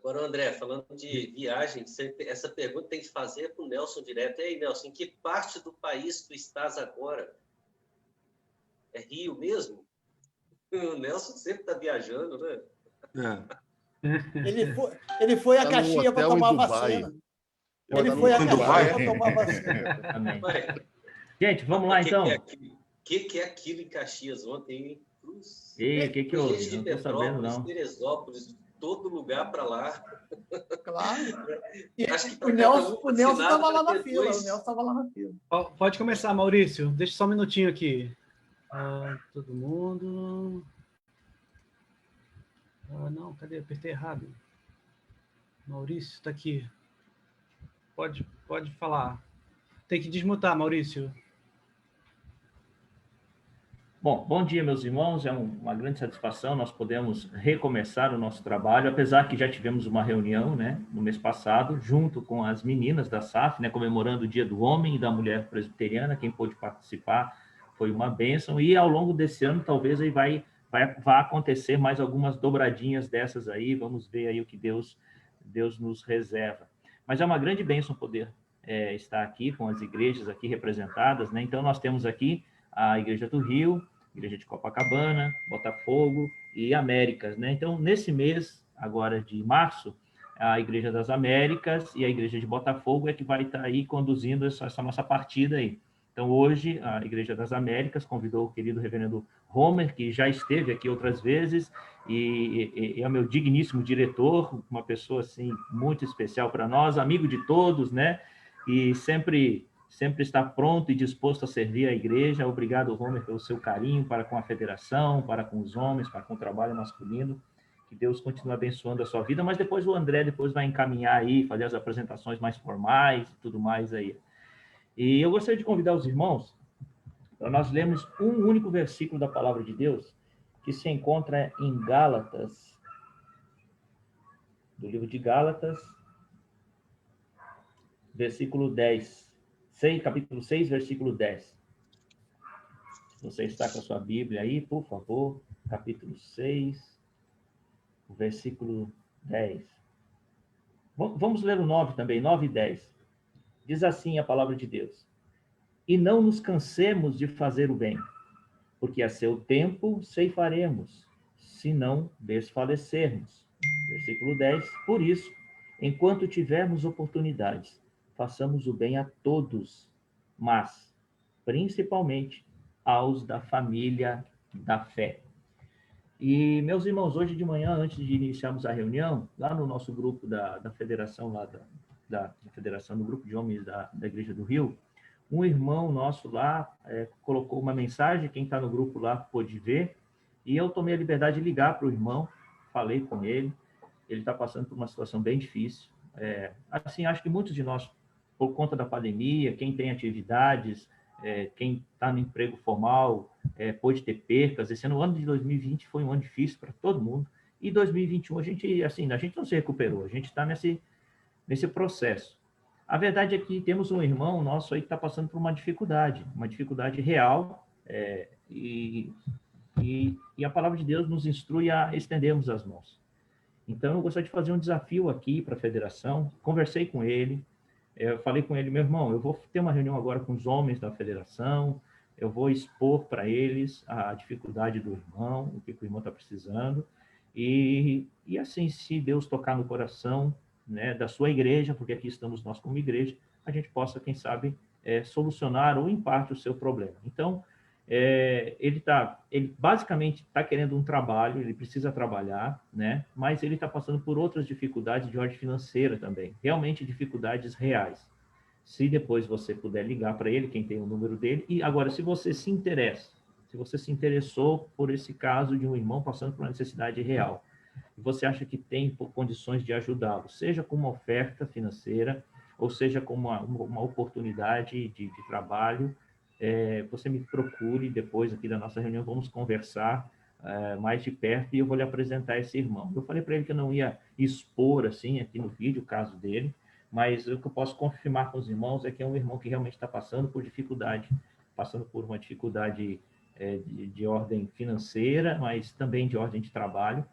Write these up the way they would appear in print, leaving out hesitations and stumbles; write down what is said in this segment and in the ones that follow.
Agora, André, falando de viagem, essa pergunta tem que fazer para o Nelson direto. E aí, Nelson, em que parte do país tu estás agora? É Rio mesmo? O Nelson sempre está viajando, né? Ele foi a Tá num Caxias para hotel em tomar Dubai. vacina. Ele Ele tá foi a num Caxias Dubai. para tomar vacina. Amém. Ué, Gente, vamos lá, então. O que é aquilo em Caxias ontem, hein? Cruz. E o que houve? Gente de Não estou sabendo, Petrópolis, não. Teresópolis, de todo lugar para lá. Claro. E Acho que o para cada Nelson um estava lá vai na ter fila. dois. O Nelson estava lá na fila. Pode começar, Maurício. Deixa só um minutinho aqui. Todo mundo. Não, cadê? Apertei errado. Maurício, está aqui. Pode falar. Tem que desmutar, Maurício. Bom dia, meus irmãos. É uma grande satisfação nós podemos recomeçar o nosso trabalho, apesar que já tivemos uma reunião, né, no mês passado, junto com as meninas da SAF, né, comemorando o Dia do Homem e da Mulher Presbiteriana. Quem pôde participar foi uma bênção. E ao longo desse ano, talvez aí vai acontecer mais algumas dobradinhas dessas aí. Vamos ver aí o que Deus nos reserva. Mas é uma grande bênção poder estar aqui com as igrejas aqui representadas, né? Então, nós temos aqui a Igreja do Rio, Igreja de Copacabana, Botafogo e Américas, né? Então, nesse mês, agora de março, a Igreja das Américas e a Igreja de Botafogo é que vai estar aí conduzindo essa nossa partida aí. Então, hoje, a Igreja das Américas convidou o querido reverendo Homer, que já esteve aqui outras vezes, e é o meu digníssimo diretor, uma pessoa, assim, muito especial para nós, amigo de todos, né? E sempre está pronto e disposto a servir a igreja. Obrigado, Homer, pelo seu carinho para com a federação, para com os homens, para com o trabalho masculino. Que Deus continue abençoando a sua vida, mas depois o André vai encaminhar aí, fazer as apresentações mais formais e tudo mais aí. E eu gostaria de convidar os irmãos para nós lermos um único versículo da Palavra de Deus, que se encontra em Gálatas, do livro de Gálatas, versículo 10. Capítulo 6, versículo 10. Se você está com a sua Bíblia aí, por favor, capítulo 6, versículo 10. Vamos ler o 9 também, 9 e 10. Diz assim a palavra de Deus: e não nos cansemos de fazer o bem, porque a seu tempo ceifaremos, se não desfalecermos. Versículo 10. Por isso, enquanto tivermos oportunidades, façamos o bem a todos, mas, principalmente, aos da família da fé. E, meus irmãos, hoje de manhã, antes de iniciarmos a reunião, lá no nosso grupo da federação, lá da federação, do grupo de homens da Igreja do Rio, um irmão nosso lá colocou uma mensagem, quem está no grupo lá pôde ver, e eu tomei a liberdade de ligar para o irmão, falei com ele está passando por uma situação bem difícil. Assim, acho que muitos de nós, por conta da pandemia, quem tem atividades, quem está no emprego formal, pôde ter percas. Esse ano de 2020 foi um ano difícil para todo mundo, e 2021 a gente não se recuperou, a gente está nesse processo. A verdade é que temos um irmão nosso aí que está passando por uma dificuldade real, e a palavra de Deus nos instrui a estendermos as mãos. Então, eu gostaria de fazer um desafio aqui para a federação. Conversei com ele, eu falei com ele: meu irmão, eu vou ter uma reunião agora com os homens da federação, eu vou expor para eles a dificuldade do irmão, o que o irmão está precisando, e assim, se Deus tocar no coração, né, da sua igreja, porque aqui estamos nós como igreja, a gente possa, quem sabe, solucionar ou em parte o seu problema. Então, ele basicamente está querendo um trabalho, ele precisa trabalhar, né? Mas ele está passando por outras dificuldades de ordem financeira também, realmente dificuldades reais. Se depois você puder ligar para ele, quem tem o número dele, e agora, se você se interessou por esse caso de um irmão passando por uma necessidade real, e você acha que tem condições de ajudá-lo, seja com uma oferta financeira, ou seja com uma oportunidade de trabalho, você me procure depois aqui da nossa reunião, vamos conversar mais de perto, e eu vou lhe apresentar esse irmão. Eu falei para ele que eu não ia expor assim aqui no vídeo o caso dele, mas o que eu posso confirmar com os irmãos é que é um irmão que realmente está passando por uma dificuldade de ordem financeira, mas também de ordem de trabalho,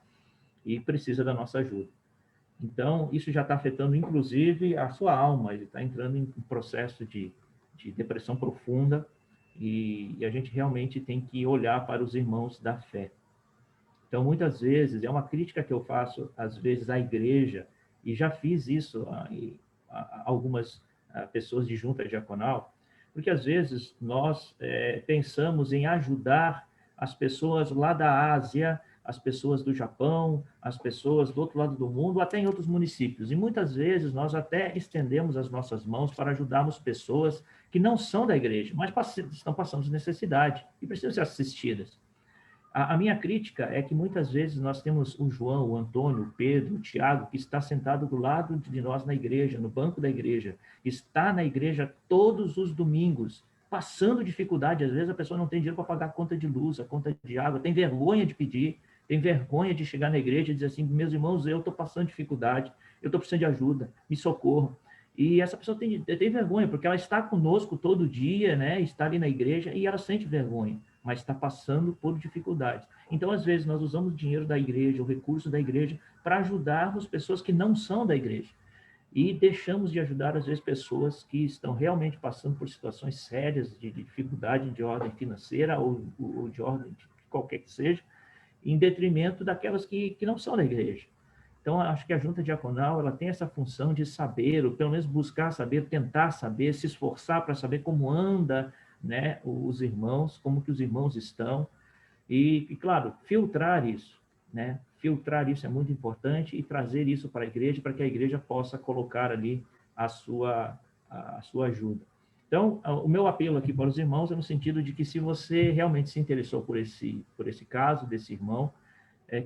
e precisa da nossa ajuda. Então, isso já está afetando, inclusive, a sua alma. Ele está entrando em um processo de depressão profunda e a gente realmente tem que olhar para os irmãos da fé. Então, muitas vezes, é uma crítica que eu faço, às vezes, à igreja, e já fiz isso a algumas pessoas de junta diaconal, porque, às vezes, nós pensamos em ajudar as pessoas lá da Ásia, as pessoas do Japão, as pessoas do outro lado do mundo, até em outros municípios. E, muitas vezes, nós até estendemos as nossas mãos para ajudarmos pessoas que não são da igreja, mas estão passando necessidade e precisam ser assistidas. A minha crítica é que muitas vezes nós temos o João, o Antônio, o Pedro, o Tiago, que está sentado do lado de nós na igreja, no banco da igreja, está na igreja todos os domingos, passando dificuldade. Às vezes a pessoa não tem dinheiro para pagar a conta de luz, a conta de água, tem vergonha de pedir, tem vergonha de chegar na igreja e dizer assim: meus irmãos, eu estou passando dificuldade, eu estou precisando de ajuda, me socorram. E essa pessoa tem vergonha, porque ela está conosco todo dia, né? Está ali na igreja e ela sente vergonha, mas está passando por dificuldades. Então, às vezes, nós usamos o dinheiro da igreja, o recurso da igreja, para ajudarmos pessoas que não são da igreja. E deixamos de ajudar, às vezes, pessoas que estão realmente passando por situações sérias de dificuldade de ordem financeira ou de ordem de qualquer que seja, em detrimento daquelas que não são da igreja. Então, acho que a junta diaconal ela tem essa função de saber, ou pelo menos buscar saber, tentar saber, se esforçar para saber como anda, né, os irmãos, como que os irmãos estão, e claro, filtrar isso, né? Filtrar isso é muito importante e trazer isso para a igreja, para que a igreja possa colocar ali a sua ajuda. Então, o meu apelo aqui para os irmãos é no sentido de que se você realmente se interessou por esse caso desse irmão,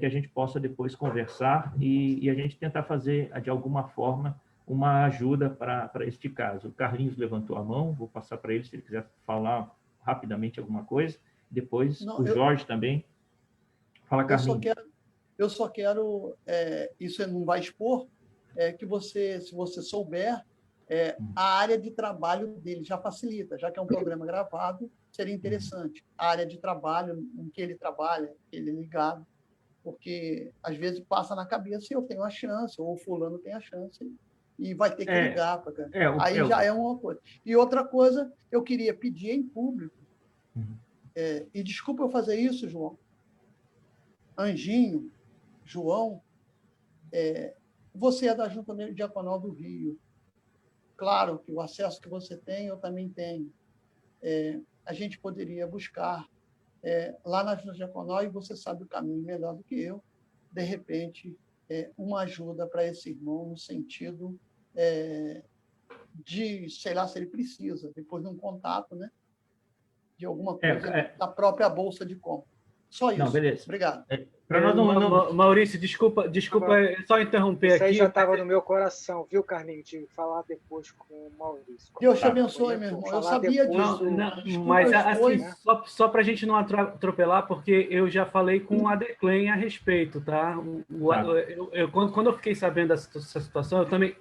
que a gente possa depois conversar e a gente tentar fazer, de alguma forma, uma ajuda para este caso. O Carlinhos levantou a mão, vou passar para ele se ele quiser falar rapidamente alguma coisa. Depois, Não, o Jorge também. Fala, Carlinhos. Eu só quero isso não vai expor, que você, se você souber, a área de trabalho dele já facilita, já que é um programa gravado, seria interessante. A área de trabalho em que ele trabalha, ele é ligado, porque às vezes passa na cabeça eu tenho a chance, ou o fulano tem a chance, e vai ter que ligar. Aí já é uma coisa. E outra coisa, eu queria pedir em público, e desculpa eu fazer isso, João, Anjinho, João, você é da Junta Diaconal do Rio. Claro que o acesso que você tem, eu também tenho. A gente poderia buscar lá na Junta Diaconal, e você sabe o caminho melhor do que eu, de repente, uma ajuda para esse irmão no sentido de, sei lá, se ele precisa, depois de um contato, né, de alguma coisa da própria bolsa de compra. Só isso. Não, beleza. Obrigado. Maurício, desculpa só interromper aqui. Isso aí já estava no meu coração, viu, Carlinhos, de falar depois com o Maurício. Deus te abençoe, meu irmão. Eu sabia disso. Mas assim, só para a gente não atropelar, porque eu já falei com a Declen a respeito, tá? Quando eu fiquei sabendo dessa situação, eu também...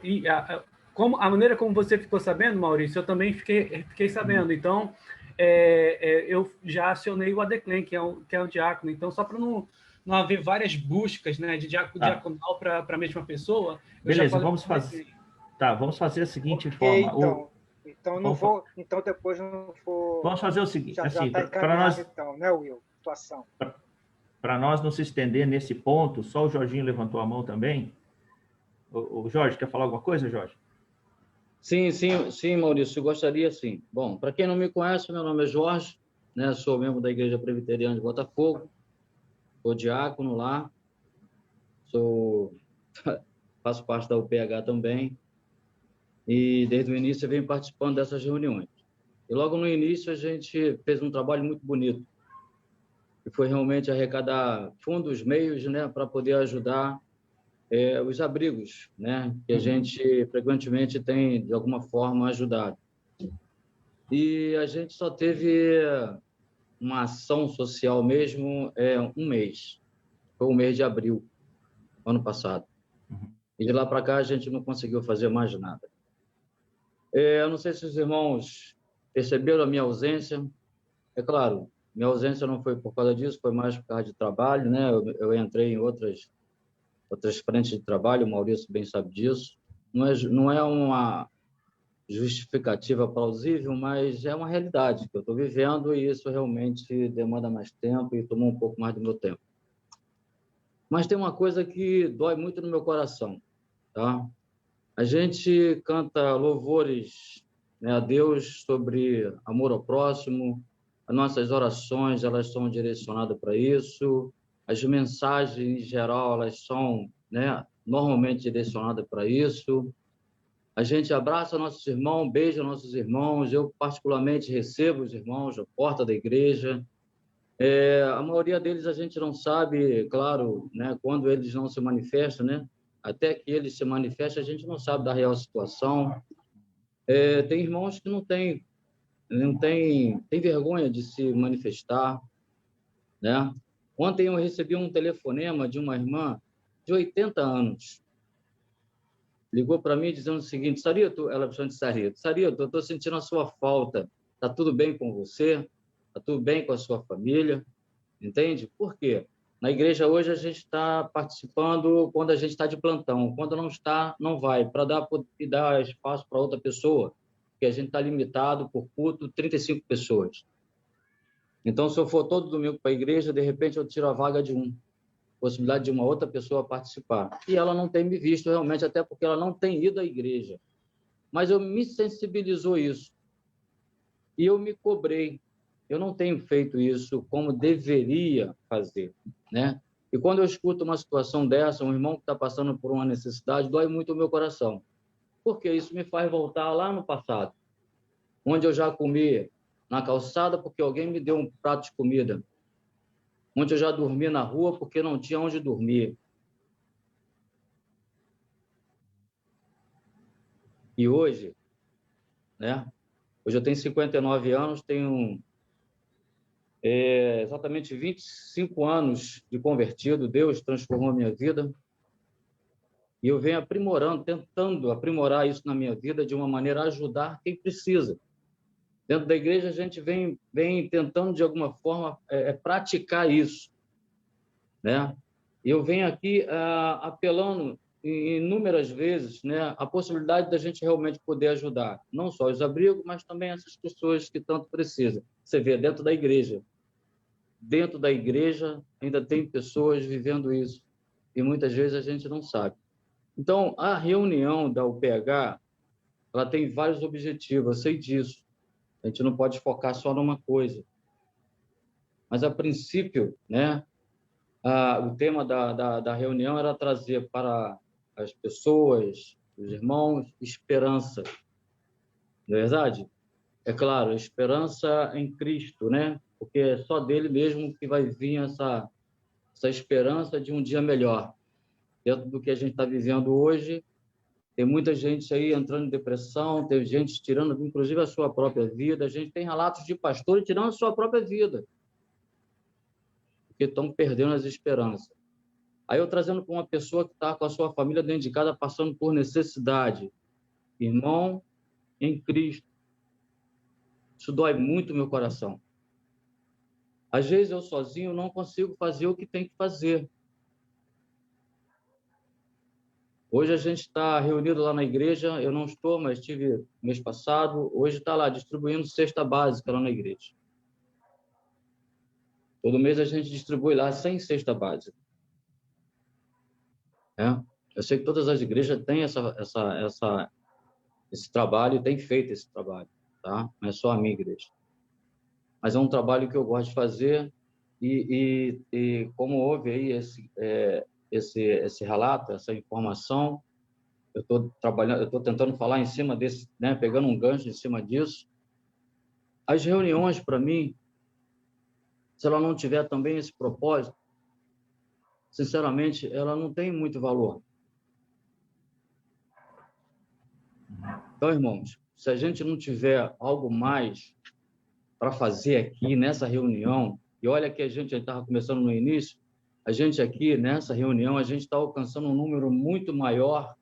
a maneira como você ficou sabendo, Maurício, eu também fiquei sabendo. Então, eu já acionei o Adeclen, que é um diácono. Então, só para não haver várias buscas, né, de diaconal para a mesma pessoa. Beleza, vamos fazer. Tá, vamos fazer a seguinte forma. Então depois não for. Vamos fazer o seguinte, já assim, tá para nós, então, né, Will? Situação. Para nós não se estender nesse ponto, só o Jorginho levantou a mão também. O Jorge, quer falar alguma coisa, Jorge? Sim, Maurício, eu gostaria sim. Bom, para quem não me conhece, meu nome é Jorge, né? Sou membro da Igreja Presbiteriana de Botafogo, sou diácono lá, faço parte da UPH também, e desde o início eu venho participando dessas reuniões. E logo no início a gente fez um trabalho muito bonito, que foi realmente arrecadar fundos, meios, né, para poder ajudar os abrigos, né, que a gente frequentemente tem, de alguma forma, ajudado. E a gente só teve uma ação social mesmo um mês. Foi o mês de abril, ano passado. E de lá para cá a gente não conseguiu fazer mais nada. Eu não sei se os irmãos perceberam a minha ausência. É claro, minha ausência não foi por causa disso, foi mais por causa de trabalho, né? Eu entrei em outras outras frentes de trabalho, o Maurício bem sabe disso. Não é uma justificativa plausível, mas é uma realidade que eu estou vivendo e isso realmente demanda mais tempo e tomou um pouco mais do meu tempo. Mas tem uma coisa que dói muito no meu coração, tá? A gente canta louvores, né, a Deus sobre amor ao próximo, as nossas orações, elas são direcionadas para isso, as mensagens, em geral, elas são, né, normalmente direcionadas para isso. A gente abraça nossos irmãos, beija nossos irmãos, eu particularmente recebo os irmãos à porta da igreja. A maioria deles a gente não sabe, claro, né, quando eles não se manifestam, né? Até que eles se manifestem, a gente não sabe da real situação. Tem irmãos que não têm vergonha de se manifestar, né? Ontem eu recebi um telefonema de uma irmã de 80 anos. Ligou para mim dizendo o seguinte: Sarito, ela chama de Sarito, Sarito, eu estou sentindo a sua falta. Está tudo bem com você? Está tudo bem com a sua família? Entende? Por quê? Na igreja hoje a gente está participando quando a gente está de plantão. Quando não está, não vai, para dar espaço para outra pessoa, porque a gente está limitado por culto 35 pessoas. Então, se eu for todo domingo para a igreja, de repente eu tiro a vaga de possibilidade de uma outra pessoa participar. E ela não tem me visto realmente, até porque ela não tem ido à igreja. Mas eu me sensibilizou isso. E eu me cobrei. Eu não tenho feito isso como deveria fazer, né? E quando eu escuto uma situação dessa, um irmão que está passando por uma necessidade, dói muito o meu coração. Porque isso me faz voltar lá no passado, onde eu já comi na calçada porque alguém me deu um prato de comida, onde eu já dormi na rua porque não tinha onde dormir. E hoje, né? Hoje eu tenho 59 anos, tenho exatamente 25 anos de convertido. Deus transformou a minha vida. E eu venho aprimorando, tentando aprimorar isso na minha vida de uma maneira a ajudar quem precisa. Dentro da igreja, a gente vem tentando, de alguma forma, praticar isso, né? E eu venho aqui apelando inúmeras vezes, né, a possibilidade da gente realmente poder ajudar, não só os abrigos, mas também essas pessoas que tanto precisam. Você vê, dentro da igreja ainda tem pessoas vivendo isso, e muitas vezes a gente não sabe. Então, a reunião da UPH, ela tem vários objetivos, eu sei disso. A gente não pode focar só numa coisa. Mas, a princípio, né, o tema da reunião era trazer para as pessoas, os irmãos, esperança. Não é verdade? É claro, esperança em Cristo, né? Porque é só dele mesmo que vai vir essa esperança de um dia melhor. Dentro do que a gente está vivendo hoje, tem muita gente aí entrando em depressão, tem gente tirando, inclusive, a sua própria vida. A gente tem relatos de pastores tirando a sua própria vida, porque estão perdendo as esperanças. Aí eu trazendo para uma pessoa que está com a sua família dentro de casa, passando por necessidade. Irmão em Cristo. Isso dói muito o meu coração. Às vezes eu sozinho não consigo fazer o que tem que fazer. Hoje a gente está reunido lá na igreja, eu não estou, mas estive mês passado, hoje está lá distribuindo cesta básica lá na igreja. Todo mês a gente distribui lá 100 cesta básica. Eu sei que todas as igrejas têm esse trabalho e têm feito esse trabalho, tá? Não é só a minha igreja. Mas é um trabalho que eu gosto de fazer e como houve aí esse relato, essa informação, eu estou tentando falar em cima desse, né, pegando um gancho em cima disso. As reuniões, para mim, se ela não tiver também esse propósito, sinceramente, ela não tem muito valor. Então, irmãos, se a gente não tiver algo mais para fazer aqui nessa reunião, e olha que a gente estava começando no início, a gente aqui, nessa reunião, a gente está alcançando um número muito maior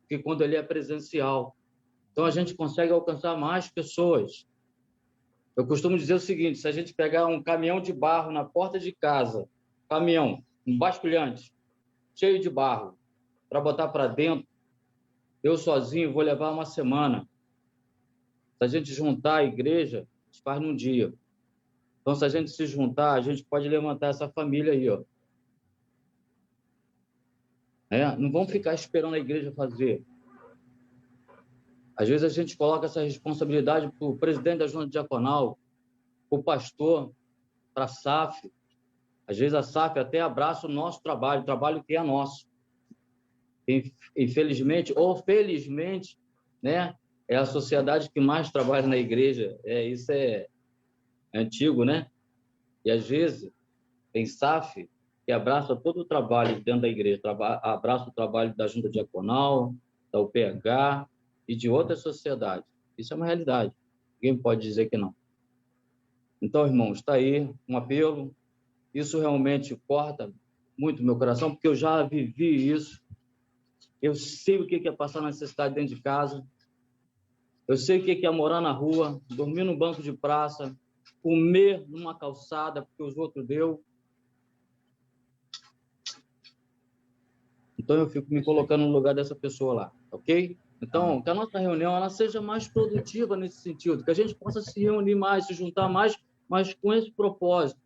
que quando ele é presencial. Então, a gente consegue alcançar mais pessoas. Eu costumo dizer o seguinte, se a gente pegar um caminhão de barro na porta de casa, caminhão, um basculhante, cheio de barro, para botar para dentro, eu sozinho vou levar uma semana. Se a gente juntar a igreja, a gente faz num dia. Então, se a gente se juntar, a gente pode levantar essa família aí, ó. Não vamos ficar esperando a igreja fazer. Às vezes a gente coloca essa responsabilidade para o presidente da junta diaconal, para o pastor, para a SAF. Às vezes a SAF até abraça o nosso trabalho, o trabalho que é nosso. Infelizmente ou felizmente, né, é a sociedade que mais trabalha na igreja. Isso é antigo, né? E às vezes tem SAF que abraça todo o trabalho dentro da igreja, abraça o trabalho da junta diaconal, da UPH e de outras sociedades. Isso é uma realidade. Ninguém pode dizer que não. Então, irmãos, está aí um apelo. Isso realmente corta muito meu coração, porque eu já vivi isso. Eu sei o que é passar necessidade dentro de casa. Eu sei o que é morar na rua, dormir no banco de praça, comer numa calçada porque os outros deu. Então, eu fico me colocando no lugar dessa pessoa lá, ok? Então, que a nossa reunião ela seja mais produtiva nesse sentido, que a gente possa se reunir mais, se juntar mais, mas com esse propósito.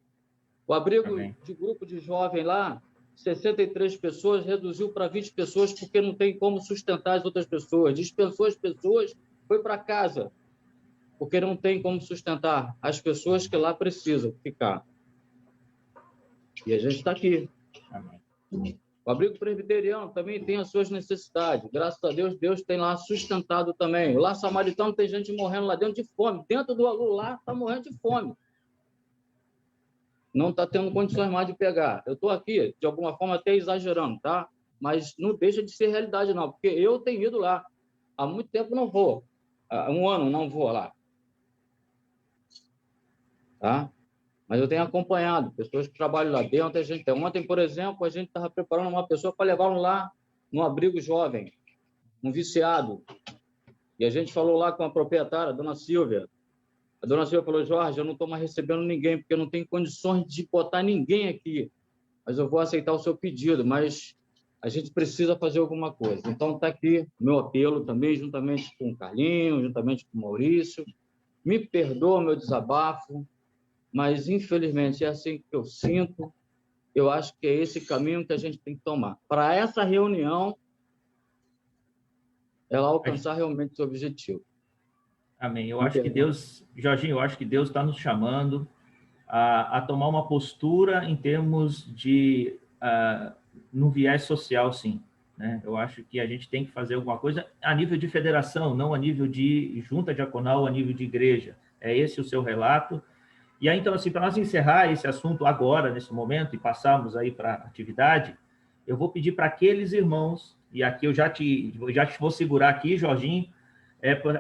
O abrigo de grupo de jovem lá, 63 pessoas, reduziu para 20 pessoas porque não tem como sustentar as outras pessoas. Dispensou as pessoas, foi para casa, porque não tem como sustentar as pessoas que lá precisam ficar. E a gente está aqui. Amém. O abrigo presbiteriano também tem as suas necessidades. Graças a Deus, Deus tem lá sustentado também. O lar samaritano tem gente morrendo lá dentro de fome. Dentro do aluno lá está morrendo de fome. Não está tendo condições mais de pegar. Eu estou aqui, de alguma forma, até exagerando, tá? Mas não deixa de ser realidade, não. Porque eu tenho ido lá. Há muito tempo não vou. Há um ano não vou lá. Tá? Mas eu tenho acompanhado pessoas que trabalham lá dentro. Ontem, por exemplo, a gente estava preparando uma pessoa para levar lá no abrigo jovem, um viciado. E a gente falou lá com a proprietária, a dona Silvia. A dona Silvia falou, Jorge, eu não estou mais recebendo ninguém, porque eu não tenho condições de botar ninguém aqui. Mas eu vou aceitar o seu pedido, mas a gente precisa fazer alguma coisa. Então, está aqui o meu apelo também, juntamente com o Carlinhos, juntamente com o Maurício. Me perdoa o meu desabafo, mas, infelizmente, é assim que eu sinto. Eu acho que é esse caminho que a gente tem que tomar. Para essa reunião, ela alcançar realmente seu objetivo. Amém. Eu acho que Deus, Jorginho, eu acho que Deus está nos chamando a tomar uma postura em termos de, no viés social, sim. Né? Eu acho que a gente tem que fazer alguma coisa a nível de federação, não a nível de junta diaconal, a nível de igreja. É esse o seu relato. E aí, então, assim, para nós encerrar esse assunto agora, nesse momento, e passarmos aí para a atividade, eu vou pedir para aqueles irmãos, e aqui eu já te vou segurar aqui, Jorginho,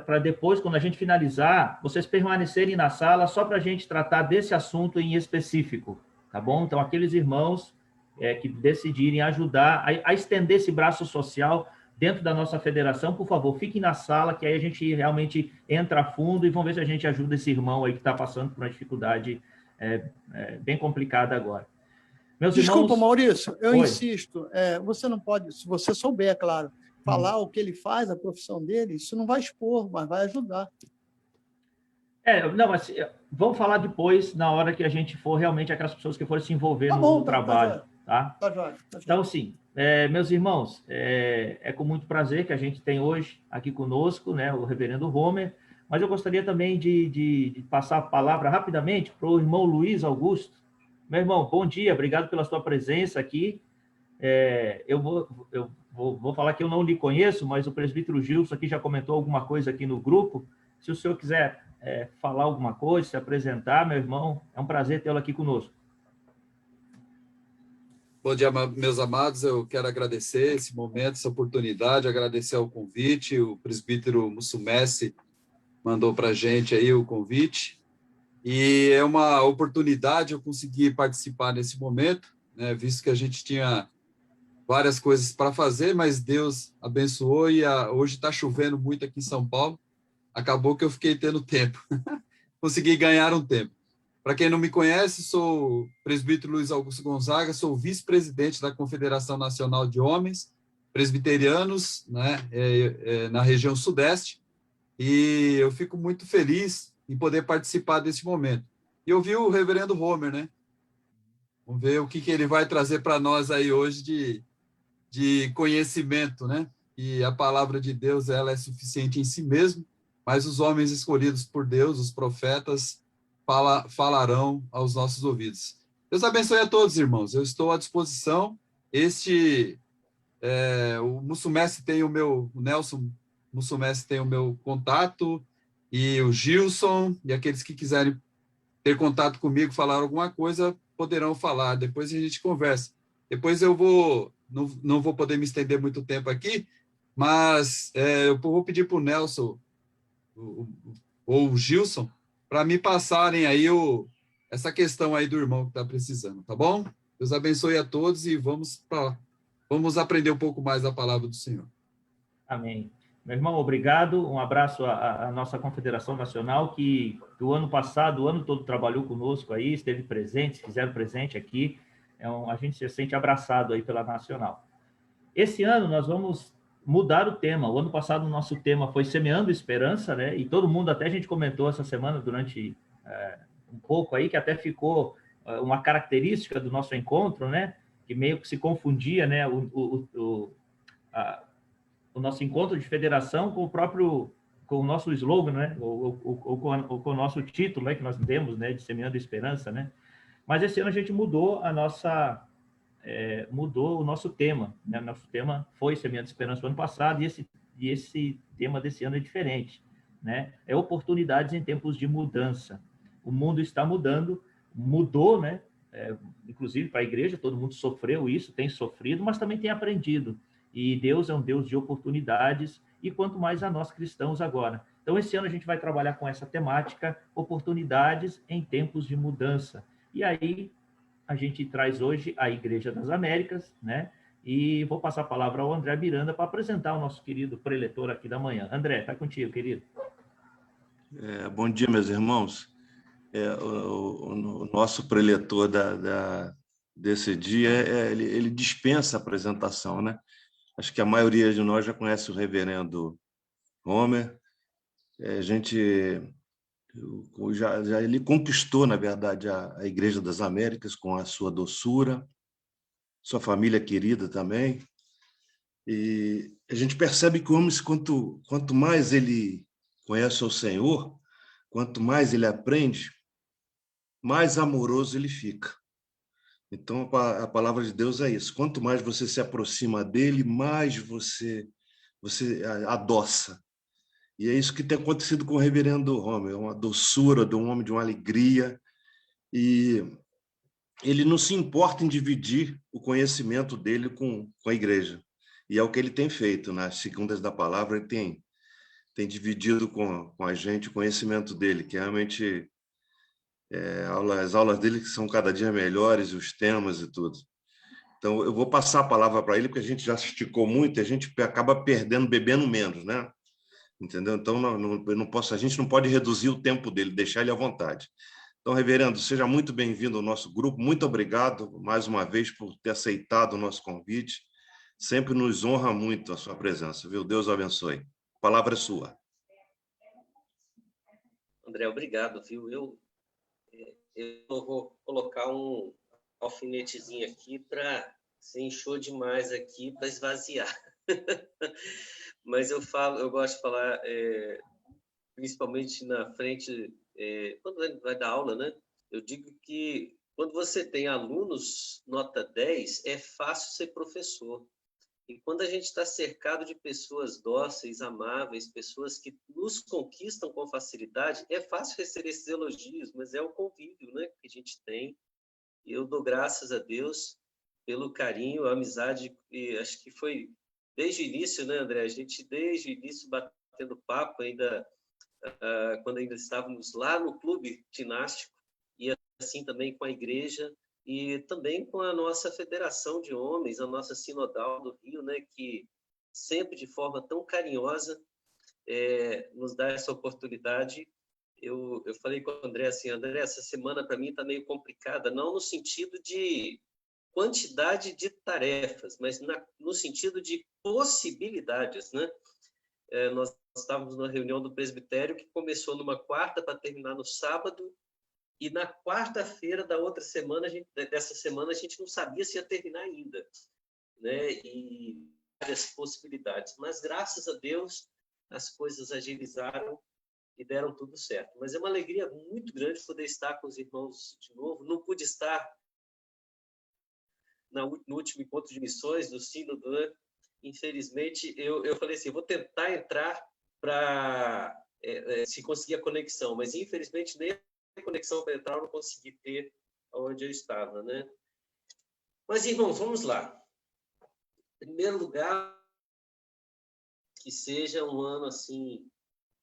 para depois, quando a gente finalizar, vocês permanecerem na sala só para a gente tratar desse assunto em específico, tá bom? Então, aqueles irmãos que decidirem ajudar a estender esse braço social dentro da nossa federação, por favor, fiquem na sala, que aí a gente realmente entra a fundo e vamos ver se a gente ajuda esse irmão aí que está passando por uma dificuldade bem complicada agora. Meus Desculpa, irmãos... Maurício, eu Oi. insisto, você não pode, se você souber, é claro, falar o que ele faz, a profissão dele, isso não vai expor, mas vai ajudar. Não, mas vamos falar depois, na hora que a gente for realmente aquelas pessoas que forem se envolver no trabalho, tá? Tá jóia. Então, sim, meus irmãos, é com muito prazer que a gente tem hoje aqui conosco, né, o reverendo Homer, mas eu gostaria também de passar a palavra rapidamente para o irmão Luiz Augusto. Meu irmão, bom dia, obrigado pela sua presença aqui. Eu vou falar que eu não lhe conheço, mas o presbítero Gilson aqui já comentou alguma coisa aqui no grupo. Se o senhor quiser falar alguma coisa, se apresentar, meu irmão, é um prazer tê-lo aqui conosco. Bom dia, meus amados. Eu quero agradecer esse momento, essa oportunidade, agradecer ao convite. O presbítero Mussumessi mandou para a gente aí o convite. E é uma oportunidade eu conseguir participar nesse momento, né, visto que a gente tinha várias coisas para fazer, mas Deus abençoou e hoje está chovendo muito aqui em São Paulo. Acabou que eu fiquei tendo tempo. Consegui ganhar um tempo Para quem não me conhece, sou o presbítero Luiz Augusto Gonzaga, sou vice-presidente da Confederação Nacional de Homens Presbiterianos, né, na região Sudeste, e eu fico muito feliz em poder participar desse momento. E eu vi o reverendo Homer, né? Vamos ver o que ele vai trazer para nós aí hoje de conhecimento, né? E a palavra de Deus, ela é suficiente em si mesma, mas os homens escolhidos por Deus, os profetas, falarão aos nossos ouvidos. Deus abençoe a todos, irmãos. Eu estou à disposição. O Mussumessi tem o Nelson Mussumessi tem o meu contato, e o Gilson, e aqueles que quiserem ter contato comigo, falar alguma coisa, poderão falar. Depois a gente conversa. Depois eu não vou poder me estender muito tempo aqui, mas eu vou pedir para o Nelson ou o Gilson para me passarem aí essa questão aí do irmão que está precisando, tá bom? Deus abençoe a todos e vamos aprender um pouco mais da palavra do Senhor. Amém. Meu irmão, obrigado. Um abraço à nossa Confederação Nacional, que do ano passado, o ano todo trabalhou conosco aí, esteve presente, fizeram presente aqui. A gente se sente abraçado aí pela Nacional. Esse ano nós vamos mudar o tema. O ano passado o nosso tema foi Semeando Esperança, né? E todo mundo, até a gente comentou essa semana durante um pouco aí, que até ficou uma característica do nosso encontro, né? Que meio que se confundia, né? O nosso encontro de federação com o nosso slogan, né? Ou com o nosso título, né? Que nós demos, né? De Semeando Esperança, né? Mas esse ano a gente mudou mudou o nosso tema, né? Nosso tema foi Semeando Esperança no ano passado, e esse tema desse ano é diferente, né? É oportunidades em tempos de mudança. O mundo está mudou, né? Inclusive para a igreja, todo mundo sofreu isso, tem sofrido, mas também tem aprendido. E Deus é um Deus de oportunidades, e quanto mais a nós cristãos agora. Então, esse ano a gente vai trabalhar com essa temática, oportunidades em tempos de mudança. E aí, a gente traz hoje a Igreja das Américas, né? E vou passar a palavra ao André Miranda para apresentar o nosso querido preletor aqui da manhã. André, está contigo, querido. Bom dia, meus irmãos. O nosso preletor desse dia, ele dispensa a apresentação, né? Acho que a maioria de nós já conhece o reverendo Homer. Ele conquistou, na verdade, a Igreja das Américas com a sua doçura, sua família querida também. E a gente percebe que o homem, quanto mais ele conhece o Senhor, quanto mais ele aprende, mais amoroso ele fica. Então, a palavra de Deus é isso. Quanto mais você se aproxima dele, mais você adoça. E é isso que tem acontecido com o reverendo Homer, uma doçura de um homem, de uma alegria. E ele não se importa em dividir o conhecimento dele com a igreja. E é o que ele tem feito. Nas segundas da palavra, ele tem dividido com a gente o conhecimento dele, que realmente... as aulas dele que são cada dia melhores, os temas e tudo. Então, eu vou passar a palavra para ele, porque a gente já esticou muito e a gente acaba bebendo menos, né? Entendeu? Então, a gente não pode reduzir o tempo dele, deixar ele à vontade. Então, reverendo, seja muito bem-vindo ao nosso grupo. Muito obrigado, mais uma vez, por ter aceitado o nosso convite. Sempre nos honra muito a sua presença, viu? Deus o abençoe. A palavra é sua. André, obrigado, viu? Eu vou colocar um alfinetezinho aqui para ser enxou demais aqui para esvaziar. Mas eu gosto de falar, principalmente na frente, quando vai dar aula, né? Eu digo que quando você tem alunos nota 10, é fácil ser professor. E quando a gente está cercado de pessoas dóceis, amáveis, pessoas que nos conquistam com facilidade, é fácil receber esses elogios, mas é o convívio, né, que a gente tem. E eu dou graças a Deus pelo carinho, a amizade, e acho que foi desde o início, né, André? A gente, desde o início, batendo papo, quando ainda estávamos lá no clube ginástico, e assim também com a igreja, e também com a nossa Federação de Homens, a nossa Sinodal do Rio, né, que sempre de forma tão carinhosa nos dá essa oportunidade eu falei com o André assim, André, essa semana para mim está meio complicada, não no sentido de quantidade de tarefas, mas no sentido de possibilidades, né? Nós estávamos numa reunião do presbitério que começou numa quarta para terminar no sábado, e na quarta-feira da outra semana, dessa semana, a gente não sabia se ia terminar ainda, né? E várias possibilidades. Mas, graças a Deus, as coisas agilizaram e deram tudo certo. Mas é uma alegria muito grande poder estar com os irmãos de novo. Não pude estar no último encontro de missões do Sínodo, né? Infelizmente, eu falei assim, vou tentar entrar para se conseguir a conexão, mas infelizmente nem a conexão para entrar eu não consegui ter onde eu estava, né? Mas, irmãos, vamos lá. Em primeiro lugar, que seja um ano assim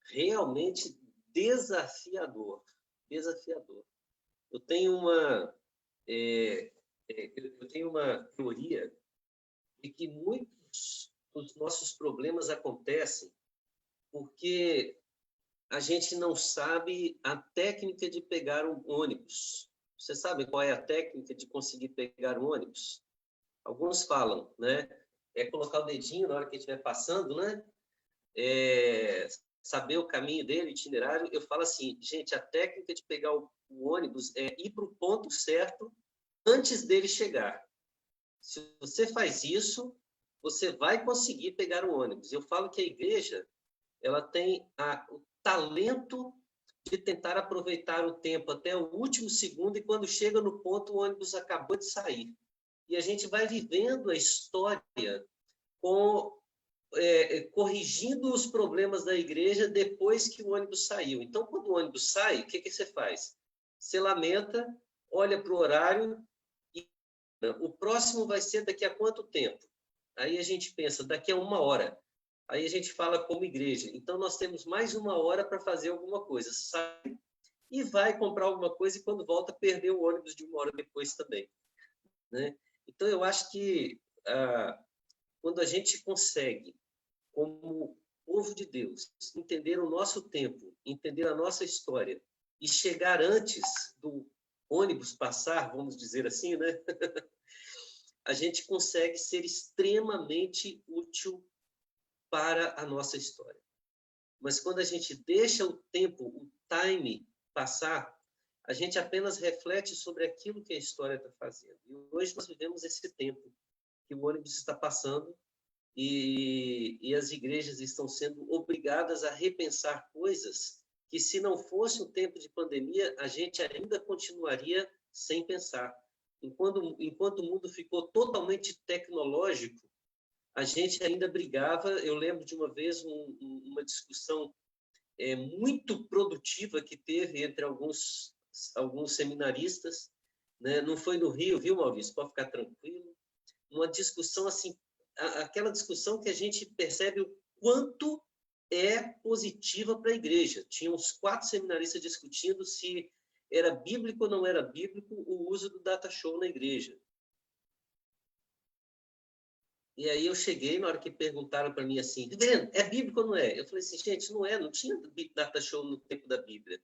realmente desafiador, desafiador. Eu tenho uma teoria de que muitos dos nossos problemas acontecem porque a gente não sabe a técnica de pegar um ônibus. Você sabe qual é a técnica de conseguir pegar um ônibus? Alguns falam, né? É colocar o dedinho na hora que estiver passando, né? Saber o caminho dele, itinerário. Eu falo assim, gente, a técnica de pegar o ônibus é ir para o ponto certo antes dele chegar. Se você faz isso, você vai conseguir pegar o ônibus. Eu falo que a igreja ela tem o talento de tentar aproveitar o tempo até o último segundo, e quando chega no ponto, o ônibus acabou de sair. E a gente vai vivendo a história corrigindo os problemas da igreja depois que o ônibus saiu. Então, quando o ônibus sai, o que você faz? Você lamenta, olha para o horário, e o próximo vai ser daqui a quanto tempo? Aí a gente pensa, daqui a 1 hora. Aí a gente fala como igreja. Então, nós temos mais 1 hora para fazer alguma coisa. Sai e vai comprar alguma coisa, e quando volta, perdeu o ônibus de 1 hora depois também, né? Então, eu acho que quando a gente consegue, como povo de Deus, entender o nosso tempo, entender a nossa história e chegar antes do ônibus passar, vamos dizer assim, né? A gente consegue ser extremamente útil para a nossa história. Mas quando a gente deixa o tempo, o time passar, a gente apenas reflete sobre aquilo que a história está fazendo. E hoje nós vivemos esse tempo que o ônibus está passando e as igrejas estão sendo obrigadas a repensar coisas que, se não fosse um tempo de pandemia, a gente ainda continuaria sem pensar. Enquanto o mundo ficou totalmente tecnológico, a gente ainda brigava. Eu lembro de uma vez uma discussão muito produtiva que teve entre alguns seminaristas, né? Não foi no Rio, viu, Maurício? Pode ficar tranquilo. Uma discussão assim, aquela discussão que a gente percebe o quanto é positiva para a igreja. Tinha uns 4 seminaristas discutindo se era bíblico ou não era bíblico o uso do data show na igreja. E aí eu cheguei, na hora que perguntaram para mim assim, reverendo, é bíblico ou não é? Eu falei assim, gente, não é, não tinha data show no tempo da Bíblia,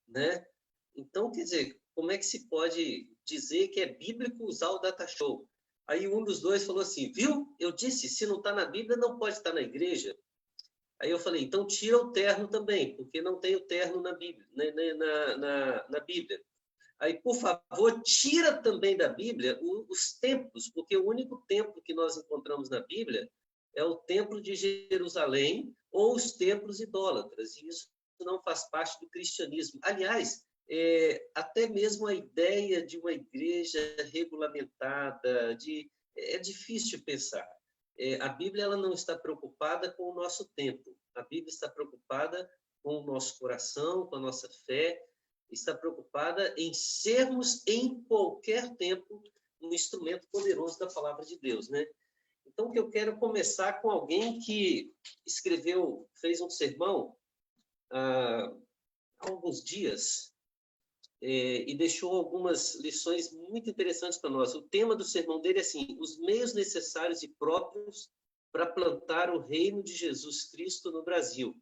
né? Então, quer dizer, como é que se pode dizer que é bíblico usar o data show? Aí um dos dois falou assim, viu? Eu disse, se não está na Bíblia, não pode estar na igreja. Aí eu falei, então tira o terno também, porque não tem o terno na Bíblia, na Bíblia. Aí, por favor, tira também da Bíblia os templos, porque o único templo que nós encontramos na Bíblia é o templo de Jerusalém ou os templos idólatras, e isso não faz parte do cristianismo. Aliás, até mesmo a ideia de uma igreja regulamentada, é difícil pensar. A Bíblia ela não está preocupada com o nosso tempo, a Bíblia está preocupada com o nosso coração, com a nossa fé, está preocupada em sermos, em qualquer tempo, um instrumento poderoso da palavra de Deus, né? Então, que eu quero começar com alguém que fez um sermão há alguns dias e deixou algumas lições muito interessantes para nós. O tema do sermão dele é assim, os meios necessários e próprios para plantar o reino de Jesus Cristo no Brasil.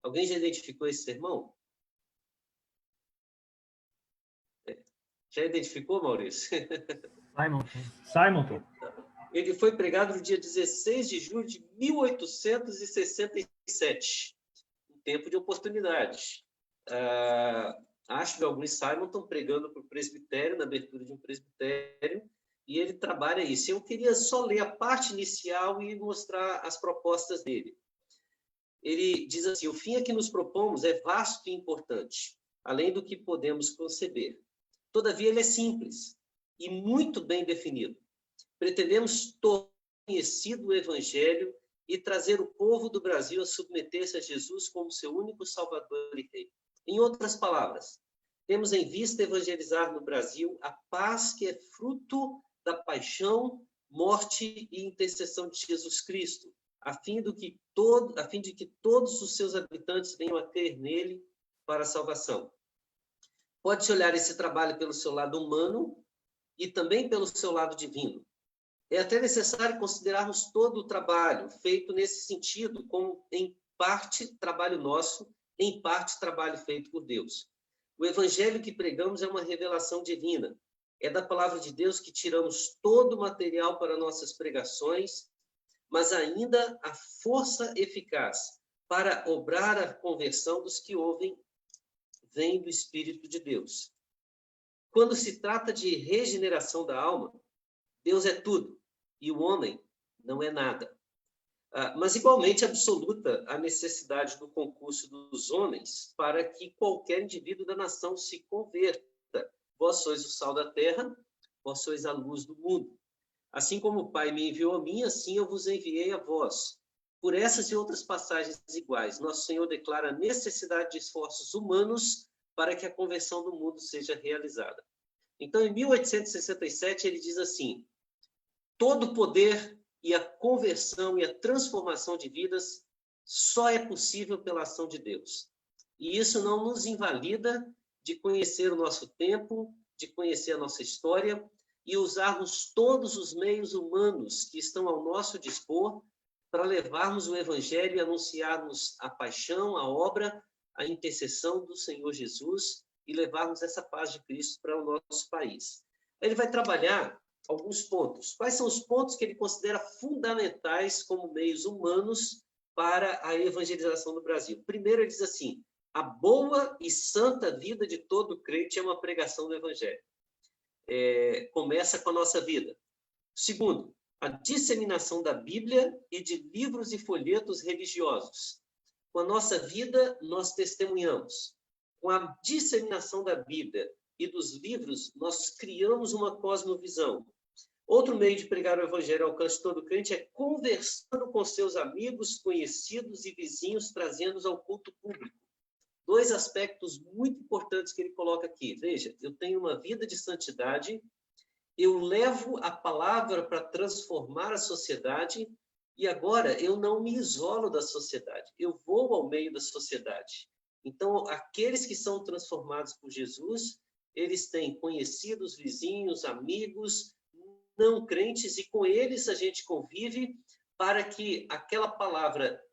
Alguém já identificou esse sermão? Já identificou, Maurício? Simonton. Ele foi pregado no dia 16 de julho de 1867, um tempo de oportunidade. Ashwell Simonton pregando para o presbitério, na abertura de um presbitério, e ele trabalha isso. Eu queria só ler a parte inicial e mostrar as propostas dele. Ele diz assim: o fim a que nos propomos é vasto e importante, além do que podemos conceber. Todavia, ele é simples e muito bem definido. Pretendemos tornar conhecido o Evangelho e trazer o povo do Brasil a submeter-se a Jesus como seu único Salvador e Rei. Em outras palavras, temos em vista evangelizar no Brasil a paz que é fruto da paixão, morte e intercessão de Jesus Cristo, a fim de que todos os seus habitantes venham a crer nele para a salvação. Pode-se olhar esse trabalho pelo seu lado humano e também pelo seu lado divino. É até necessário considerarmos todo o trabalho feito nesse sentido como, em parte, trabalho nosso, em parte, trabalho feito por Deus. O evangelho que pregamos é uma revelação divina. É da palavra de Deus que tiramos todo o material para nossas pregações, mas ainda a força eficaz para obrar a conversão dos que ouvem vem do Espírito de Deus. Quando se trata de regeneração da alma, Deus é tudo e o homem não é nada. Mas igualmente absoluta a necessidade do concurso dos homens para que qualquer indivíduo da nação se converta. Vós sois o sal da terra, vós sois a luz do mundo. Assim como o Pai me enviou a mim, assim eu vos enviei a vós. Por essas e outras passagens iguais, nosso Senhor declara a necessidade de esforços humanos para que a conversão do mundo seja realizada. Então, em 1867, ele diz assim: todo poder e a conversão e a transformação de vidas só é possível pela ação de Deus. E isso não nos invalida de conhecer o nosso tempo, de conhecer a nossa história e usarmos todos os meios humanos que estão ao nosso dispor para levarmos o Evangelho e anunciarmos a paixão, a obra, a intercessão do Senhor Jesus e levarmos essa paz de Cristo para o nosso país. Ele vai trabalhar alguns pontos. Quais são os pontos que ele considera fundamentais como meios humanos para a evangelização do Brasil? Primeiro, ele diz assim: a boa e santa vida de todo crente é uma pregação do Evangelho. Começa com a nossa vida. Segundo, a disseminação da Bíblia e de livros e folhetos religiosos. Com a nossa vida, nós testemunhamos. Com a disseminação da Bíblia e dos livros, nós criamos uma cosmovisão. Outro meio de pregar o Evangelho ao alcance de todo crente é conversando com seus amigos, conhecidos e vizinhos, trazendo-os ao culto público. Dois aspectos muito importantes que ele coloca aqui. Veja, eu tenho uma vida de santidade, eu levo a palavra para transformar a sociedade e agora eu não me isolo da sociedade, eu vou ao meio da sociedade. Então, aqueles que são transformados por Jesus, eles têm conhecidos, vizinhos, amigos, não crentes, e com eles a gente convive para que aquela palavra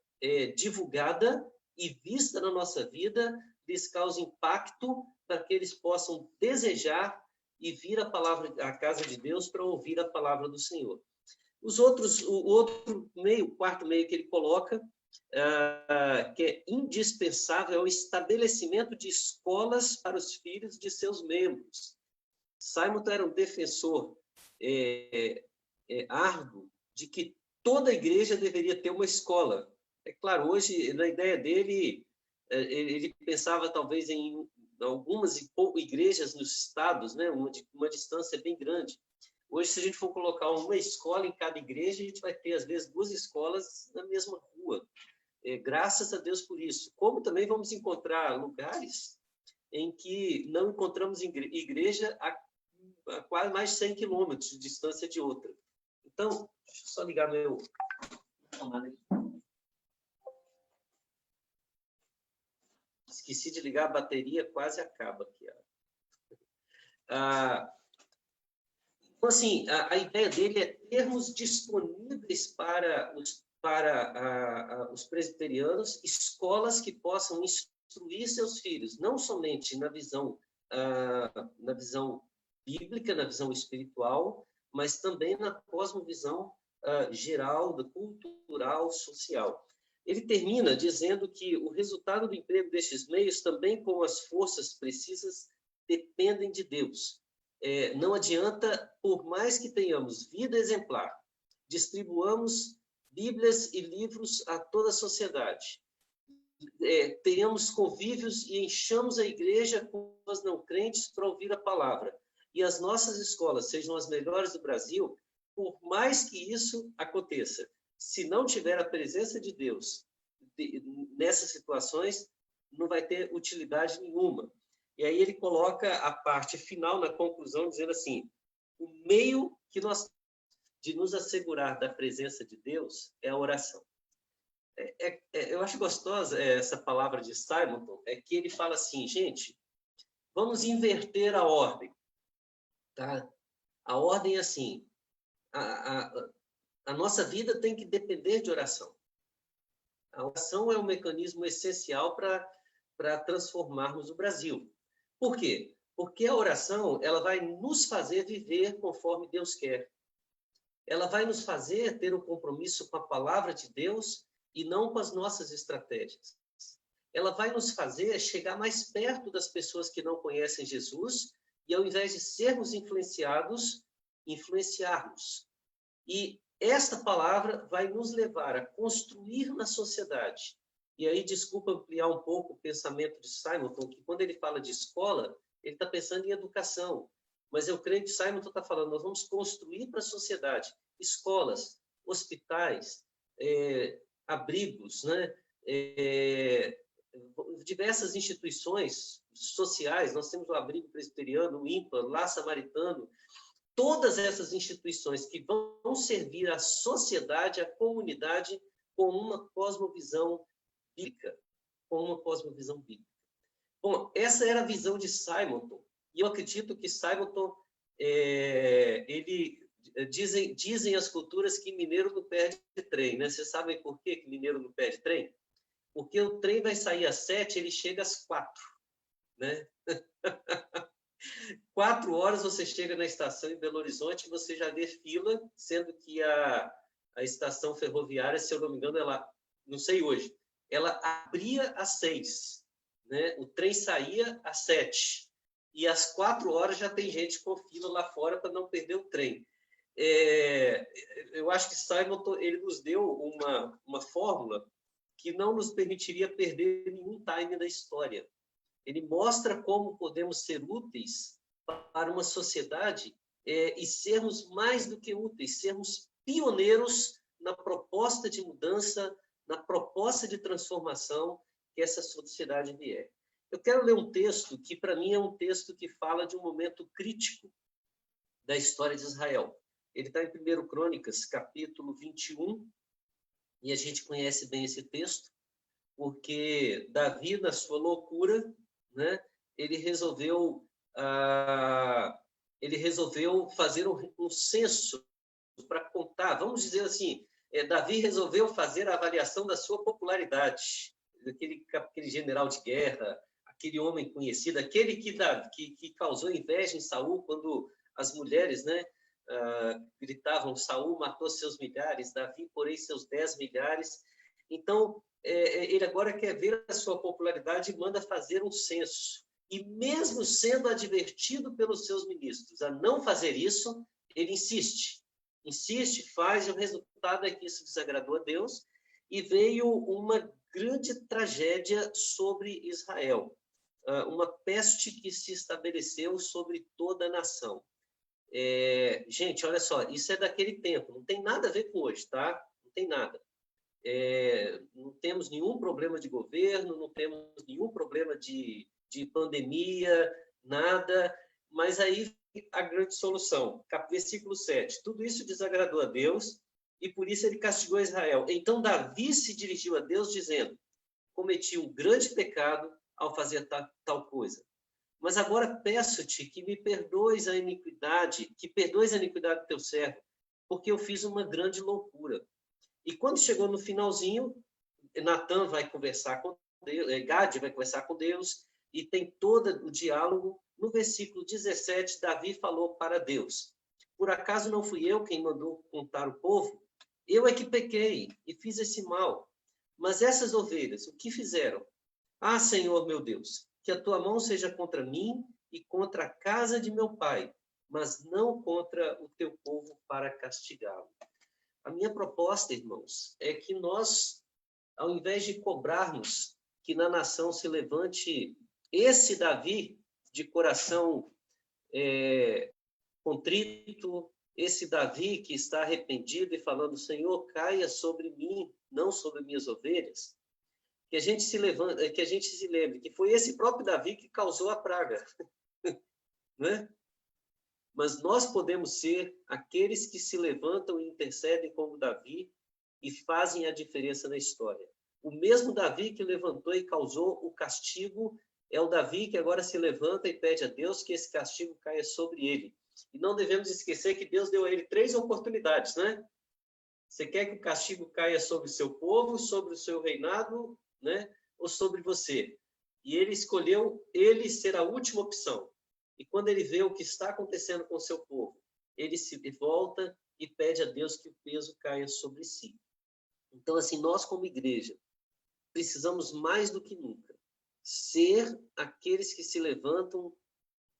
divulgada e vista na nossa vida lhes cause impacto para que eles possam desejar e vir à casa de Deus para ouvir a palavra do Senhor. O outro meio, o quarto meio que ele coloca, que é indispensável, é o estabelecimento de escolas para os filhos de seus membros. Simonton era um defensor árduo de que toda igreja deveria ter uma escola. É claro, hoje, na ideia dele, ele pensava talvez em algumas igrejas nos estados, né? uma distância bem grande. Hoje, se a gente for colocar uma escola em cada igreja, a gente vai ter, às vezes, 2 escolas na mesma rua. Graças a Deus por isso. Como também vamos encontrar lugares em que não encontramos igreja a quase mais de 100 quilômetros de distância de outra. Então, deixa eu só ligar meu... Esqueci de ligar a bateria, quase acaba aqui. Então, assim, a ideia dele é termos disponíveis para os presbiterianos escolas que possam instruir seus filhos, não somente na visão bíblica, na visão espiritual, mas também na cosmovisão geral, cultural, social. Ele termina dizendo que o resultado do emprego destes meios, também com as forças precisas, dependem de Deus. Não adianta, por mais que tenhamos vida exemplar, distribuamos Bíblias e livros a toda a sociedade, tenhamos convívios e enchamos a igreja com os não crentes para ouvir a palavra, e as nossas escolas sejam as melhores do Brasil, por mais que isso aconteça, se não tiver a presença de Deus nessas situações, não vai ter utilidade nenhuma. E aí ele coloca a parte final na conclusão, dizendo assim, o meio que nós de nos assegurar da presença de Deus é a oração. Eu acho gostosa essa palavra de Simonton, que ele fala assim, gente, vamos inverter a ordem. Tá? A ordem é assim, a nossa vida tem que depender de oração. A oração é um mecanismo essencial para transformarmos o Brasil. Por quê? Porque a oração ela vai nos fazer viver conforme Deus quer. Ela vai nos fazer ter um compromisso com a palavra de Deus e não com as nossas estratégias. Ela vai nos fazer chegar mais perto das pessoas que não conhecem Jesus e, ao invés de sermos influenciados, influenciarmos. E esta palavra vai nos levar a construir na sociedade. E aí, desculpa ampliar um pouco o pensamento de Simonton, que quando ele fala de escola, ele está pensando em educação. Mas eu creio que Simonton está falando, nós vamos construir para a sociedade escolas, hospitais, abrigos, né? Diversas instituições sociais, nós temos o Abrigo Presbiteriano, o IMPA, o Lar Samaritano, todas essas instituições que vão servir à sociedade, à comunidade, com uma cosmovisão bíblica. Bom, essa era a visão de Simonton, e eu acredito que Simonton, dizem as culturas que mineiro não perde trem, né? Vocês sabem por que mineiro não perde trem? Porque o trem vai sair às 7, ele chega às 4, né? 4 horas você chega na estação em Belo Horizonte, você já vê fila, sendo que a estação ferroviária, se eu não me engano, ela, não sei hoje, ela abria às 6, né? O trem saía às 7, e às 4 horas já tem gente com fila lá fora para não perder o trem. Eu acho que Simonton ele nos deu uma fórmula que não nos permitiria perder nenhum time da história. Ele mostra como podemos ser úteis para uma sociedade e sermos mais do que úteis, sermos pioneiros na proposta de mudança, na proposta de transformação que essa sociedade vier. Eu quero ler um texto que, para mim, é um texto que fala de um momento crítico da história de Israel. Ele está em 1 Crônicas, capítulo 21, e a gente conhece bem esse texto, porque Davi, na sua loucura, né, ele resolveu fazer um censo para contar, vamos dizer assim, Davi resolveu fazer a avaliação da sua popularidade, aquele general de guerra, aquele homem conhecido, aquele que causou inveja em Saul quando as mulheres, né, gritavam, Saul matou seus milhares, Davi, porém, seus 10 milhares. Então, ele agora quer ver a sua popularidade e manda fazer um censo. E mesmo sendo advertido pelos seus ministros a não fazer isso, ele insiste, faz, e o resultado é que isso desagradou a Deus, e veio uma grande tragédia sobre Israel, uma peste que se estabeleceu sobre toda a nação. Gente, olha só, isso é daquele tempo, não tem nada a ver com hoje, tá? Não tem nada. Não temos nenhum problema de governo, não temos nenhum problema de pandemia, nada, mas aí a grande solução, versículo 7, tudo isso desagradou a Deus e por isso ele castigou Israel. Então Davi se dirigiu a Deus dizendo, cometi um grande pecado ao fazer tal coisa. Mas agora peço-te que me perdoes a iniquidade, do teu servo, porque eu fiz uma grande loucura. E quando chegou no finalzinho, Natan vai conversar com Deus, Gade vai conversar com Deus, e tem todo o diálogo, No versículo 17, Davi falou para Deus: por acaso não fui eu quem mandou contar o povo? Eu é que pequei e fiz esse mal. Mas essas ovelhas, o que fizeram? Ah, Senhor meu Deus, que a tua mão seja contra mim e contra a casa de meu pai, mas não contra o teu povo para castigá-lo. A minha proposta, irmãos, é que nós, ao invés de cobrarmos que na nação se levante esse Davi de coração contrito, esse Davi que está arrependido e falando: Senhor, caia sobre mim, não sobre minhas ovelhas, que a gente se levante, que a gente se lembre que foi esse próprio Davi que causou a praga, né? Mas nós podemos ser aqueles que se levantam e intercedem como Davi e fazem a diferença na história. O mesmo Davi que levantou e causou o castigo é o Davi que agora se levanta e pede a Deus que esse castigo caia sobre ele. E não devemos esquecer que Deus deu a ele 3 oportunidades, né? Você quer que o castigo caia sobre o seu povo, sobre o seu reinado, né? Ou sobre você? E ele escolheu ele ser a última opção. E quando ele vê o que está acontecendo com o seu povo, ele se volta e pede a Deus que o peso caia sobre si. Então, assim, nós como igreja precisamos mais do que nunca ser aqueles que se levantam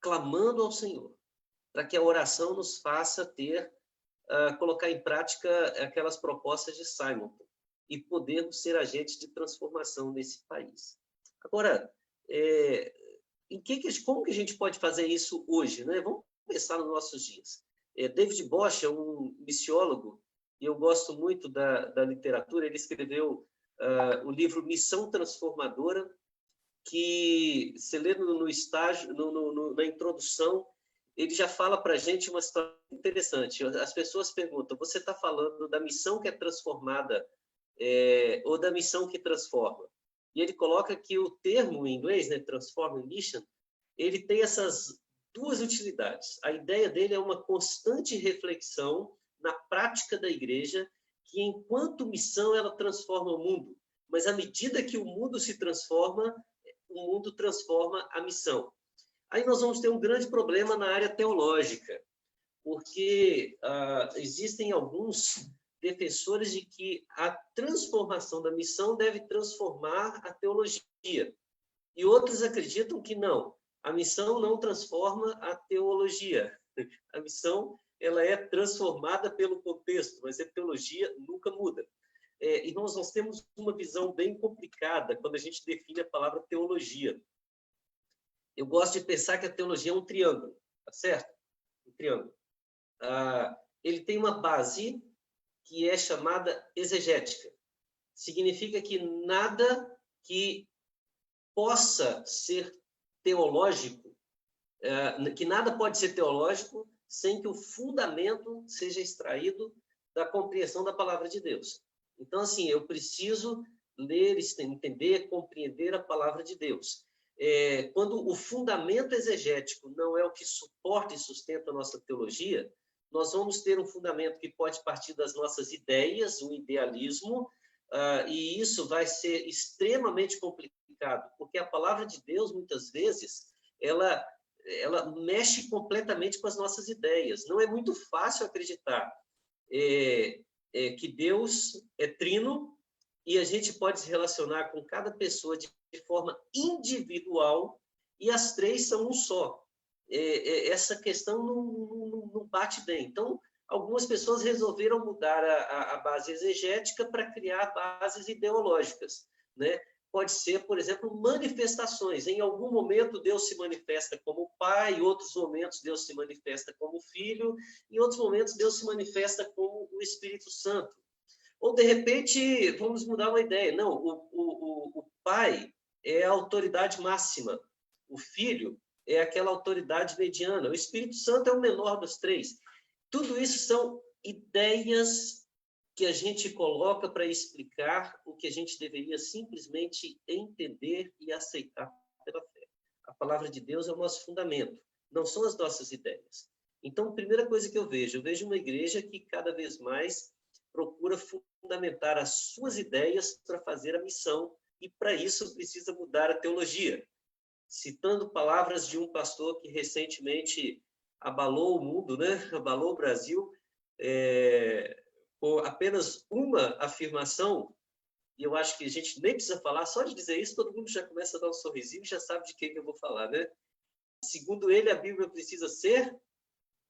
clamando ao Senhor, para que a oração nos faça colocar em prática aquelas propostas de Simon e podermos ser agentes de transformação nesse país. Agora, como que a gente pode fazer isso hoje, né? Vamos pensar nos nossos dias. David Bosch é um missiólogo, e eu gosto muito da literatura. Ele escreveu o livro Missão Transformadora, que, se lê no estágio, na introdução, ele já fala para a gente uma história interessante. As pessoas perguntam: você está falando da missão que é transformada ou da missão que transforma? E ele coloca que o termo em inglês, né, Transforming Mission, ele tem essas 2 utilidades. A ideia dele é uma constante reflexão na prática da igreja, que enquanto missão ela transforma o mundo, mas à medida que o mundo se transforma, o mundo transforma a missão. Aí nós vamos ter um grande problema na área teológica, porque existem alguns defensores de que a transformação da missão deve transformar a teologia. E outros acreditam que não, a missão não transforma a teologia. A missão ela é transformada pelo contexto, mas a teologia nunca muda. E nós temos uma visão bem complicada quando a gente define a palavra teologia. Eu gosto de pensar que a teologia é um triângulo, tá certo? Um triângulo. Ele tem uma base que é chamada exegética. Significa que nada que possa ser teológico, que nada pode ser teológico sem que o fundamento seja extraído da compreensão da palavra de Deus. Então, assim, eu preciso ler, entender, compreender a palavra de Deus. Quando o fundamento exegético não é o que suporta e sustenta a nossa teologia, nós vamos ter um fundamento que pode partir das nossas ideias, um idealismo, e isso vai ser extremamente complicado, porque a palavra de Deus, muitas vezes, ela mexe completamente com as nossas ideias. Não é muito fácil acreditar que Deus é trino e a gente pode se relacionar com cada pessoa de forma individual e as 3 são um só. Essa questão não bate bem. Então, algumas pessoas resolveram mudar a base exegética para criar bases ideológicas, né? Pode ser, por exemplo, manifestações. Em algum momento, Deus se manifesta como Pai, em outros momentos, Deus se manifesta como Filho, em outros momentos, Deus se manifesta como o Espírito Santo. Ou, de repente, vamos mudar uma ideia. Não, o Pai é a autoridade máxima. O Filho é aquela autoridade mediana. O Espírito Santo é o menor dos 3. Tudo isso são ideias que a gente coloca para explicar o que a gente deveria simplesmente entender e aceitar pela fé. A palavra de Deus é o nosso fundamento, não são as nossas ideias. Então, a primeira coisa que eu vejo uma igreja que cada vez mais procura fundamentar as suas ideias para fazer a missão, e para isso precisa mudar a teologia. citando palavras de um pastor que recentemente abalou o mundo, né? Abalou o Brasil, por apenas uma afirmação, e eu acho que a gente nem precisa falar, só de dizer isso, todo mundo já começa a dar um sorrisinho e já sabe de quem que eu vou falar, né? Segundo ele, a Bíblia precisa ser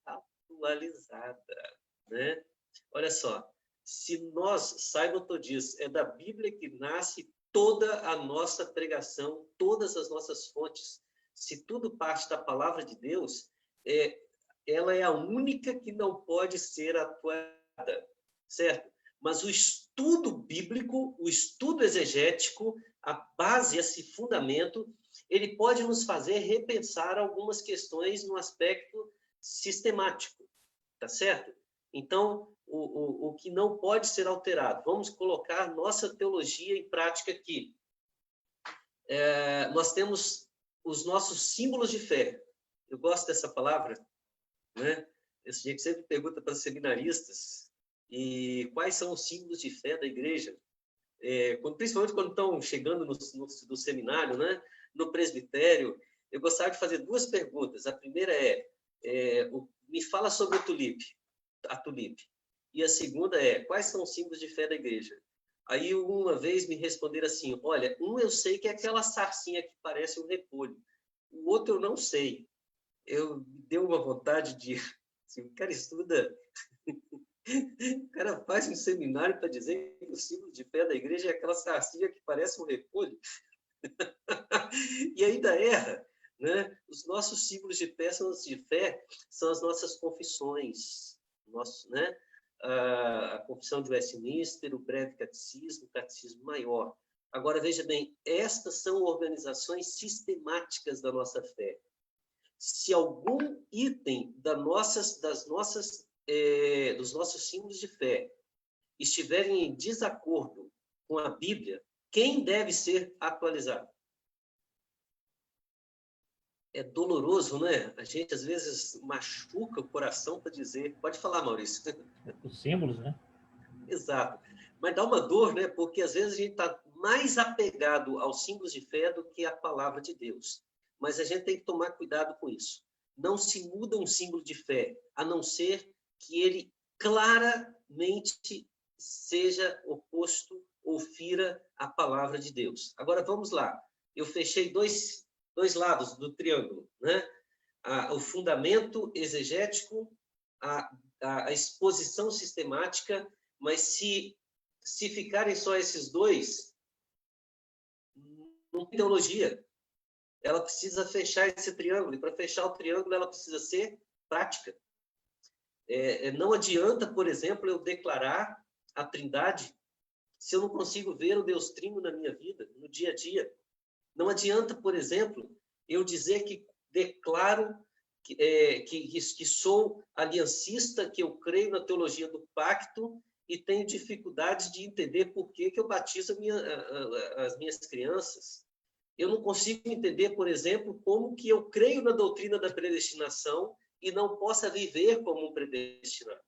atualizada, né? Olha só, se nós, Simon Todias, é da Bíblia que nasce toda a nossa pregação, todas as nossas fontes. Se tudo parte da palavra de Deus, ela é a única que não pode ser atualizada, certo? Mas o estudo bíblico, o estudo exegético, a base, esse fundamento, ele pode nos fazer repensar algumas questões no aspecto sistemático, tá certo? Então, o que não pode ser alterado. Vamos colocar nossa teologia em prática aqui. Nós temos os nossos símbolos de fé. Eu gosto dessa palavra, né? Esse gente sempre pergunta para os seminaristas e quais são os símbolos de fé da igreja, principalmente quando estão chegando no seminário, né? No presbitério. Eu gostaria de fazer duas perguntas. A primeira me fala sobre a tulipe. E a segunda quais são os símbolos de fé da igreja? Aí uma vez me responderam assim, olha, eu sei que é aquela sarcinha que parece um repolho, o outro eu não sei. Me deu uma vontade de... Assim, o cara estuda... O cara faz um seminário para dizer que o símbolo de fé da igreja é aquela sarcinha que parece um repolho. E ainda erra, né? Os nossos símbolos de fé são as nossas confissões, né? A confissão de Westminster, o breve catecismo, o catecismo maior. Agora, veja bem, estas são organizações sistemáticas da nossa fé. Se algum item dos nossos símbolos de fé estiverem em desacordo com a Bíblia, quem deve ser atualizado? É doloroso, né? A gente, às vezes, machuca o coração para dizer... Pode falar, Maurício. Os símbolos, né? Exato. Mas dá uma dor, né? Porque, às vezes, a gente está mais apegado aos símbolos de fé do que à palavra de Deus. Mas a gente tem que tomar cuidado com isso. Não se muda um símbolo de fé, a não ser que ele claramente seja oposto ou fira a palavra de Deus. Agora, vamos lá. Eu fechei dois lados do triângulo, né? O fundamento exegético, a exposição sistemática, mas se ficarem só esses dois, não tem teologia. Ela precisa fechar esse triângulo, e para fechar o triângulo, ela precisa ser prática. Não adianta, por exemplo, eu declarar a Trindade se eu não consigo ver o Deus Trino na minha vida, no dia a dia. Não adianta, por exemplo, eu dizer que declaro que sou aliancista, que eu creio na teologia do pacto e tenho dificuldades de entender por que eu batizo as minhas crianças. Eu não consigo entender, por exemplo, como que eu creio na doutrina da predestinação e não possa viver como um predestinado.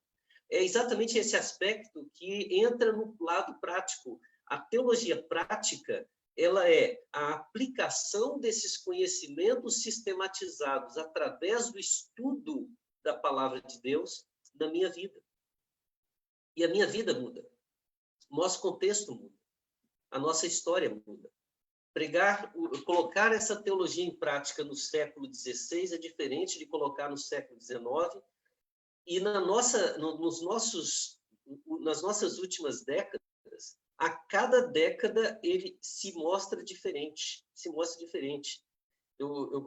É exatamente esse aspecto que entra no lado prático. A teologia prática, ela é a aplicação desses conhecimentos sistematizados através do estudo da palavra de Deus na minha vida. E a minha vida muda. Nosso contexto muda. A nossa história muda. Colocar essa teologia em prática no século XVI é diferente de colocar no século XIX. E nas nossas últimas décadas, a cada década ele se mostra diferente. Eu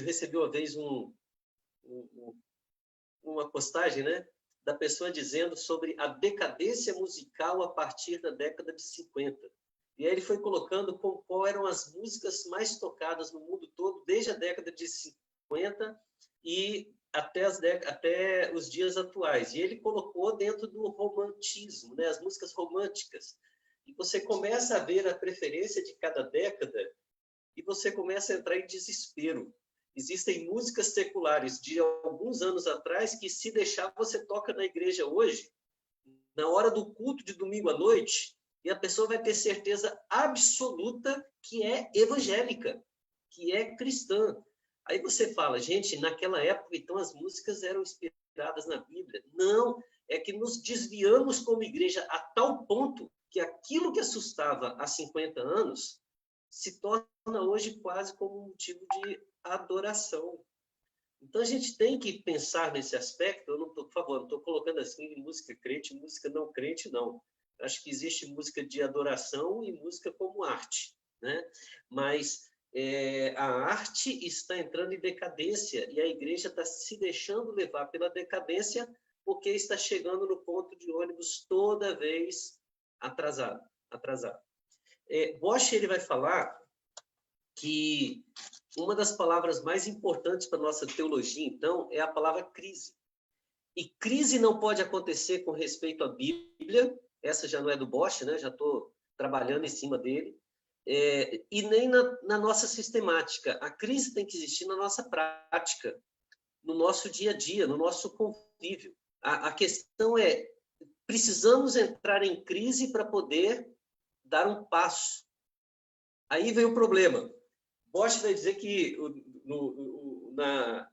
recebi uma vez uma postagem, né, da pessoa dizendo sobre a decadência musical a partir da década de 50. E aí ele foi colocando qual eram as músicas mais tocadas no mundo todo, desde a década de 50 e até os dias atuais. E ele colocou dentro do romantismo, né, as músicas românticas. E você começa a ver a preferência de cada década e você começa a entrar em desespero. Existem músicas seculares de alguns anos atrás que, se deixar, você toca na igreja hoje, na hora do culto de domingo à noite, e a pessoa vai ter certeza absoluta que é evangélica. que é cristã. Aí você fala, gente, naquela época, então, as músicas eram inspiradas na Bíblia. Não, é que nos desviamos como igreja a tal ponto que aquilo que assustava há 50 anos se torna hoje quase como um motivo de adoração. Então, a gente tem que pensar nesse aspecto. Eu não estou, por favor, não estou colocando assim música crente, música não crente, não. Acho que existe música de adoração e música como arte, né? Mas a arte está entrando em decadência e a igreja está se deixando levar pela decadência porque está chegando no ponto de ônibus toda vez atrasado. Bosch ele vai falar que uma das palavras mais importantes para a nossa teologia, então, é a palavra crise. E crise não pode acontecer com respeito à Bíblia, essa já não é do Bosch, né? Já estou trabalhando em cima dele, e nem na nossa sistemática. A crise tem que existir na nossa prática, no nosso dia a dia, no nosso convívio. A questão é, precisamos entrar em crise para poder dar um passo. Aí vem o problema. Bosch vai dizer que na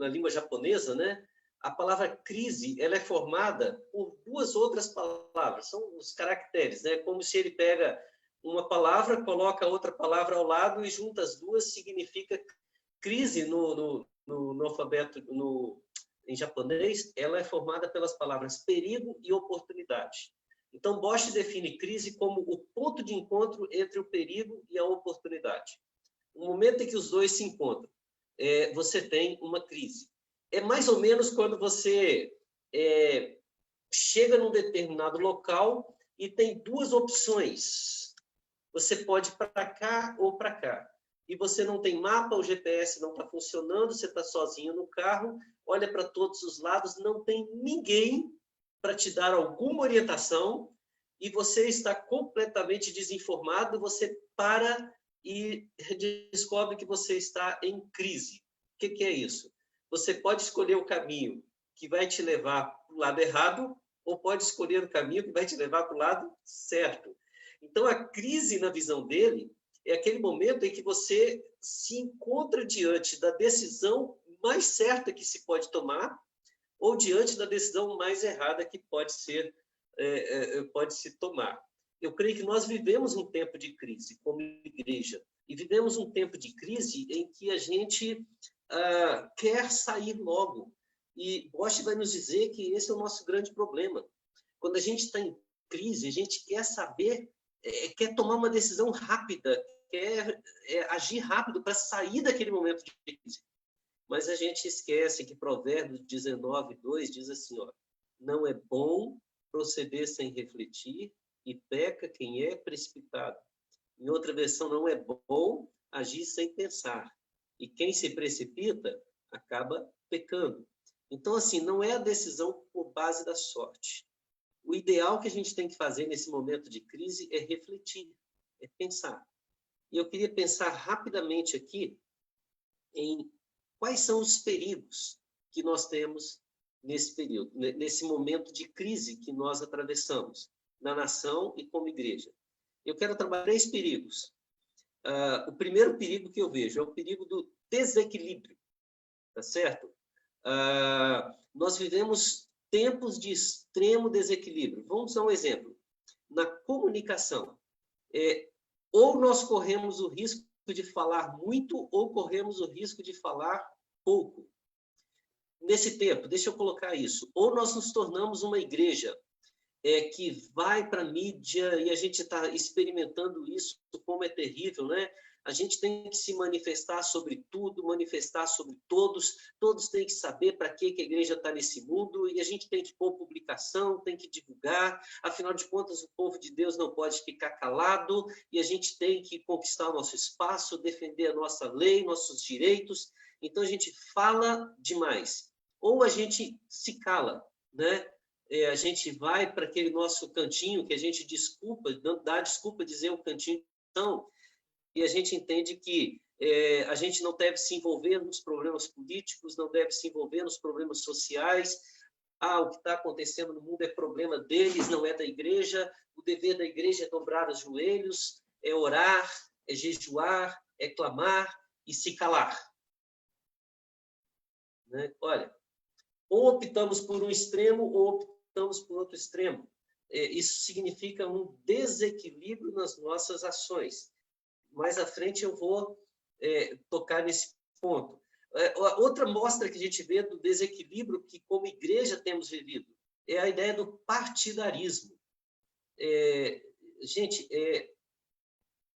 língua japonesa, né, a palavra crise ela é formada por duas outras palavras, são os caracteres, né? Como se ele pega uma palavra, coloca outra palavra ao lado e junta as duas, significa crise no alfabeto em japonês, ela é formada pelas palavras perigo e oportunidade. Então, Bosch define crise como o ponto de encontro entre o perigo e a oportunidade. No momento em que os dois se encontram, você tem uma crise. É mais ou menos quando você chega num determinado local e tem duas opções. Você pode ir para cá ou para cá. E você não tem mapa, o GPS não está funcionando, você está sozinho no carro, olha para todos os lados, não tem ninguém para te dar alguma orientação e você está completamente desinformado, você para e descobre que você está em crise. O que é isso? Você pode escolher o caminho que vai te levar para o lado errado ou pode escolher o caminho que vai te levar para o lado certo. Então, a crise, na visão dele, é aquele momento em que você se encontra diante da decisão mais certa que se pode tomar ou diante da decisão mais errada que pode se tomar. Eu creio que nós vivemos um tempo de crise como igreja e vivemos um tempo de crise em que a gente quer sair logo. E Bosch vai nos dizer que esse é o nosso grande problema. Quando a gente está em crise, a gente quer saber, quer tomar uma decisão rápida, quer agir rápido para sair daquele momento de crise. Mas a gente esquece que Provérbios 19:2 diz assim, ó, não é bom proceder sem refletir e peca quem é precipitado. Em outra versão, não é bom agir sem pensar. E quem se precipita acaba pecando. Então, assim, não é a decisão por base da sorte. O ideal que a gente tem que fazer nesse momento de crise é refletir, é pensar. E eu queria pensar rapidamente aqui em quais são os perigos que nós temos nesse período, nesse momento de crise que nós atravessamos, na nação e como igreja. Eu quero trabalhar 3 perigos. O primeiro perigo que eu vejo é o perigo do desequilíbrio, tá certo? Nós vivemos tempos de extremo desequilíbrio. Vamos dar um exemplo. Na comunicação, ou nós corremos o risco de falar muito ou corremos o risco de falar pouco. Nesse tempo, deixa eu colocar isso, ou nós nos tornamos uma igreja que vai para a mídia e a gente está experimentando isso, como é terrível, né? A gente tem que se manifestar sobre tudo, manifestar sobre todos, todos têm que saber para que a igreja está nesse mundo, e a gente tem que pôr publicação, tem que divulgar, afinal de contas o povo de Deus não pode ficar calado, e a gente tem que conquistar o nosso espaço, defender a nossa lei, nossos direitos, então a gente fala demais, ou a gente se cala, né? A gente vai para aquele nosso cantinho que a gente dá desculpa dizer o cantinho, então, e a gente entende que a gente não deve se envolver nos problemas políticos, não deve se envolver nos problemas sociais. O que está acontecendo no mundo é problema deles, não é da igreja. O dever da igreja é dobrar os joelhos, é orar, é jejuar, é clamar. e se calar. Né? Olha, ou optamos por um extremo ou optamos por outro extremo. Isso significa um desequilíbrio nas nossas ações. Mais à frente eu vou tocar nesse ponto. Outra mostra que a gente vê do desequilíbrio que, como igreja, temos vivido é a ideia do partidarismo. Gente,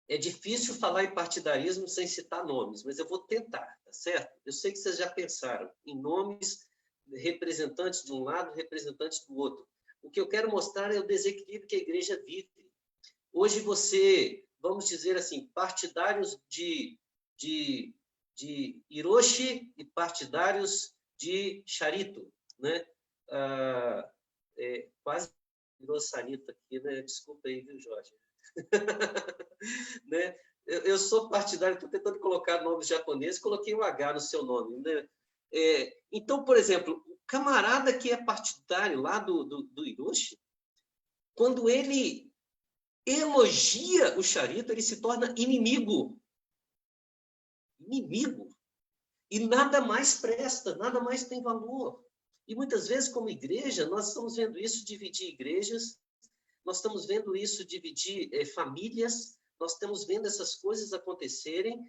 é difícil falar em partidarismo sem citar nomes, mas eu vou tentar, tá certo? Eu sei que vocês já pensaram em nomes, representantes de um lado, representantes do outro. O que eu quero mostrar é o desequilíbrio que a igreja vive. Hoje você, vamos dizer assim, partidários de Hiroshi e partidários de Charito, né? Quase virou Sarita aqui, né? Desculpa aí, viu, Jorge? Né? Eu sou partidário, estou tentando colocar nomes japoneses, coloquei um H no seu nome, né? Então, por exemplo, o camarada que é partidário lá do Hiroshi, quando ele elogia o Charito, ele se torna inimigo. Inimigo. E nada mais presta, nada mais tem valor. E muitas vezes, como igreja, nós estamos vendo isso dividir igrejas, nós estamos vendo isso dividir famílias, nós estamos vendo essas coisas acontecerem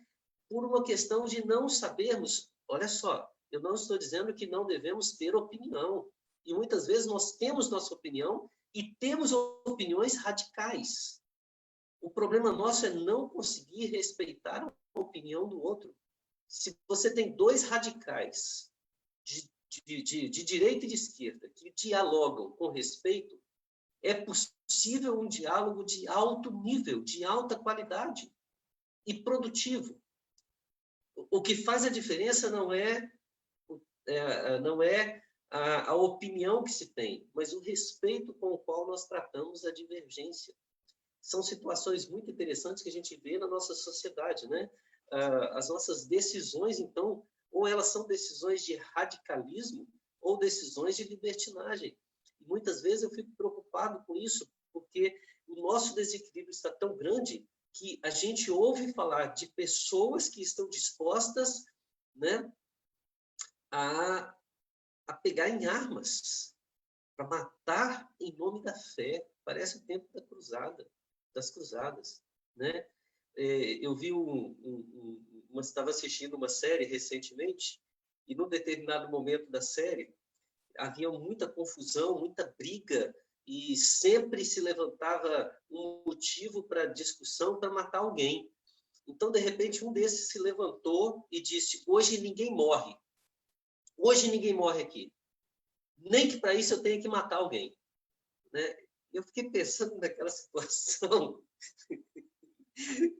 por uma questão de não sabermos. Olha só, eu não estou dizendo que não devemos ter opinião. E muitas vezes nós temos nossa opinião e temos opiniões radicais. O problema nosso é não conseguir respeitar a opinião do outro. Se você tem dois radicais de direita e de esquerda que dialogam com respeito, é possível um diálogo de alto nível, de alta qualidade e produtivo. O que faz a diferença não é a opinião que se tem, mas o respeito com o qual nós tratamos a divergência. São situações muito interessantes que a gente vê na nossa sociedade, né? As nossas decisões, então, ou elas são decisões de radicalismo ou decisões de libertinagem. E muitas vezes eu fico preocupado com isso, porque o nosso desequilíbrio está tão grande que a gente ouve falar de pessoas que estão dispostas, né, a pegar em armas para matar em nome da fé. Parece o tempo das cruzadas, né? Eu vi estava assistindo uma série recentemente e num determinado momento da série havia muita confusão, muita briga e sempre se levantava um motivo para discussão para matar alguém. Então, de repente, um desses se levantou e disse: hoje ninguém morre. Hoje ninguém morre aqui. Nem que para isso eu tenha que matar alguém. Né? Eu fiquei pensando naquela situação.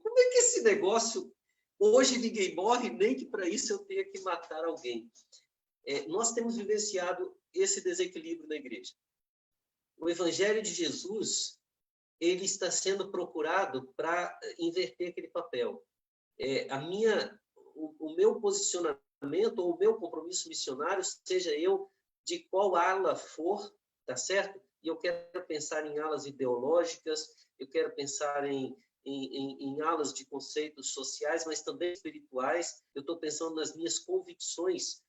Como é que esse negócio, hoje ninguém morre, nem que para isso eu tenha que matar alguém? Nós temos vivenciado esse desequilíbrio na igreja. O Evangelho de Jesus, ele está sendo procurado para inverter aquele papel. O meu posicionamento ou o meu compromisso missionário, seja eu de qual ala for, tá certo? E eu quero pensar em alas ideológicas, eu quero pensar em alas de conceitos sociais, mas também espirituais. Eu estou pensando nas minhas convicções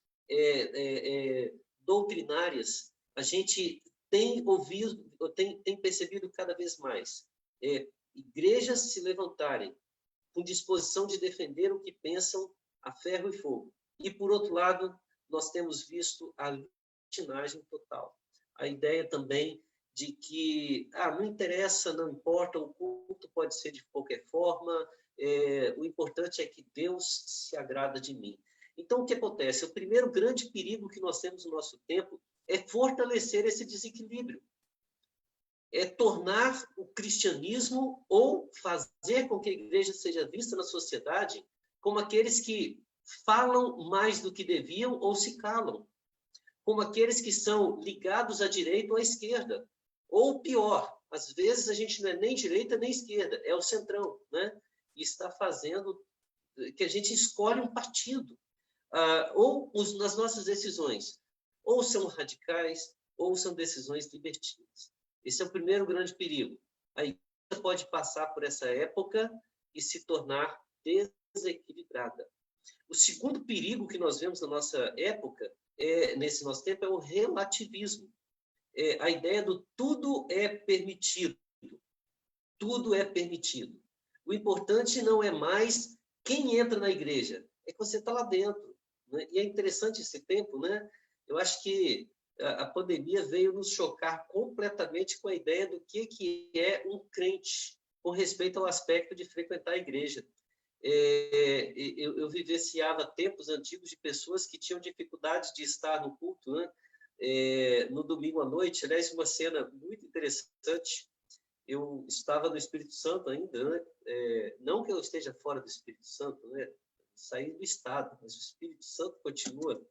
doutrinárias. A gente tem ouvido, tem percebido cada vez mais igrejas se levantarem com disposição de defender o que pensam a ferro e fogo. E, por outro lado, nós temos visto a libertinagem total. A ideia também de que não interessa, não importa, o culto pode ser de qualquer forma, o importante é que Deus se agrada de mim. Então, o que acontece? O primeiro grande perigo que nós temos no nosso tempo é fortalecer esse desequilíbrio. É tornar o cristianismo ou fazer com que a igreja seja vista na sociedade como aqueles que falam mais do que deviam ou se calam, como aqueles que são ligados à direita ou à esquerda. Ou pior, às vezes a gente não é nem direita nem esquerda, é o centrão, né? E está fazendo que a gente escolhe um partido. Ou nas nossas decisões, ou são radicais, ou são decisões libertinas. Esse é o primeiro grande perigo. A igreja pode passar por essa época e se tornar desequilibrada. O segundo perigo que nós vemos na nossa época, nesse nosso tempo, é o relativismo. A ideia do tudo é permitido. Tudo é permitido. O importante não é mais quem entra na igreja, é que você está lá dentro. Né? E é interessante esse tempo, né? Eu acho que a pandemia veio nos chocar completamente com a ideia do que é um crente com respeito ao aspecto de frequentar a igreja. Eu vivenciava tempos antigos de pessoas que tinham dificuldade de estar no culto, né? No domingo à noite. Aliás, uma cena muito interessante. Eu estava no Espírito Santo ainda, né? Não que eu esteja fora do Espírito Santo, né? Saí do estado, mas o Espírito Santo continua.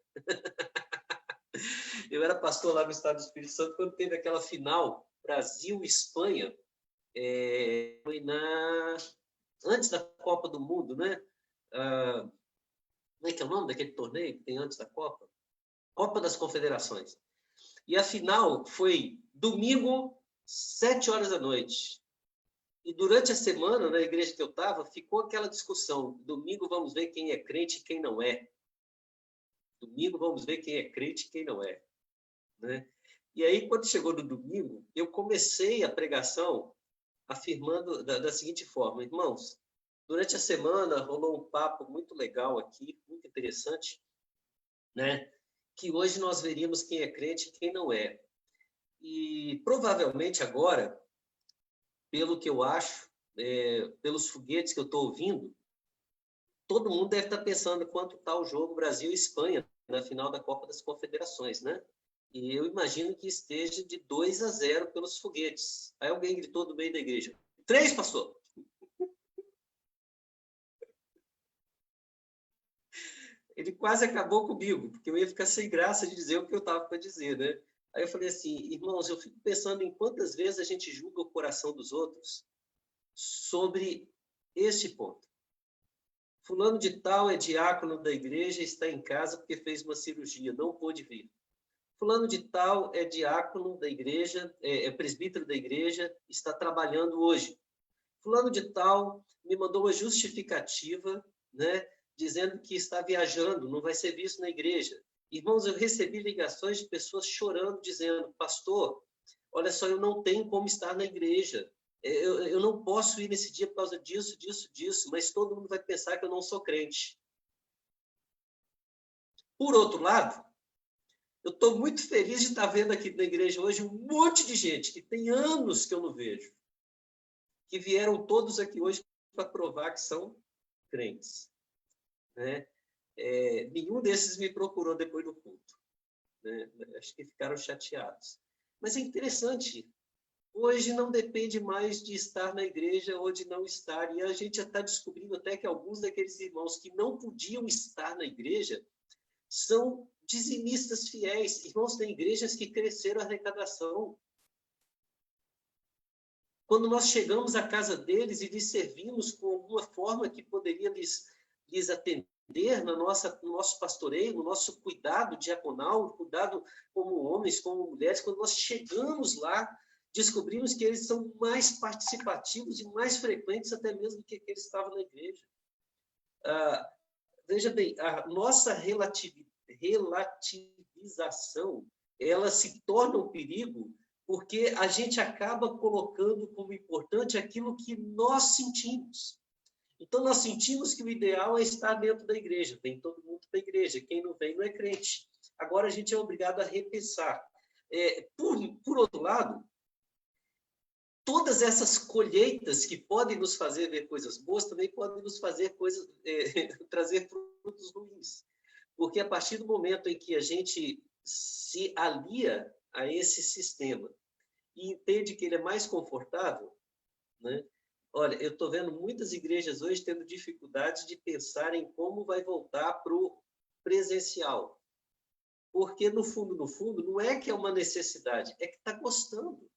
Eu era pastor lá no estado do Espírito Santo quando teve aquela final Brasil-Espanha, foi antes da Copa do Mundo, né? Como é que é o nome daquele torneio que tem antes da Copa? Copa das Confederações. E a final foi domingo, 7 horas da noite. E durante a semana, na igreja que eu estava, ficou aquela discussão. Domingo vamos ver quem é crente e quem não é. Domingo vamos ver quem é crente e quem não é. Né? E aí, quando chegou no domingo, eu comecei a pregação afirmando da seguinte forma: irmãos, durante a semana rolou um papo muito legal aqui, muito interessante, né? Que hoje nós veríamos quem é crente e quem não é. E provavelmente agora, pelo que eu acho, pelos foguetes que eu estou ouvindo, todo mundo deve estar pensando quanto está o jogo Brasil e Espanha na final da Copa das Confederações, né? E eu imagino que esteja de 2-0 pelos foguetes. Aí alguém gritou do meio da igreja: 3, pastor! Ele quase acabou comigo, porque eu ia ficar sem graça de dizer o que eu estava para dizer, né? Aí eu falei assim: irmãos, eu fico pensando em quantas vezes a gente julga o coração dos outros sobre este ponto. Fulano de tal é diácono da igreja e está em casa porque fez uma cirurgia, não pôde vir. Fulano de tal é diácono da igreja, é presbítero da igreja, está trabalhando hoje. Fulano de tal me mandou uma justificativa, né, dizendo que está viajando, não vai ser visto na igreja. Irmãos, eu recebi ligações de pessoas chorando, dizendo: pastor, olha só, eu não tenho como estar na igreja. Eu não posso ir nesse dia por causa disso, mas todo mundo vai pensar que eu não sou crente. Por outro lado, eu estou muito feliz de estar vendo aqui na igreja hoje um monte de gente que tem anos que eu não vejo, que vieram todos aqui hoje para provar que são crentes. Né? Nenhum desses me procurou depois do culto. Né? Acho que ficaram chateados. Mas é interessante. Hoje não depende mais de estar na igreja ou de não estar. E a gente já está descobrindo até que alguns daqueles irmãos que não podiam estar na igreja são dizimistas fiéis. Irmãos, tem igrejas que cresceram a arrecadação. Quando nós chegamos à casa deles e lhes servimos com alguma forma que poderia lhes atender no nosso pastoreio, no nosso cuidado diaconal, cuidado como homens, como mulheres, quando nós chegamos lá, descobrimos que eles são mais participativos e mais frequentes até mesmo do que eles estavam na igreja. Veja bem, a nossa relativização, ela se torna um perigo porque a gente acaba colocando como importante aquilo que nós sentimos. Então, nós sentimos que o ideal é estar dentro da igreja. Vem todo mundo para a igreja. Quem não vem não é crente. Agora, a gente é obrigado a repensar. Por outro lado, todas essas colheitas que podem nos fazer ver coisas boas também podem nos fazer trazer frutos ruins. Porque a partir do momento em que a gente se alia a esse sistema e entende que ele é mais confortável, né? Olha, eu estou vendo muitas igrejas hoje tendo dificuldade de pensar em como vai voltar para o presencial. Porque, no fundo, não é que é uma necessidade, é que está gostando.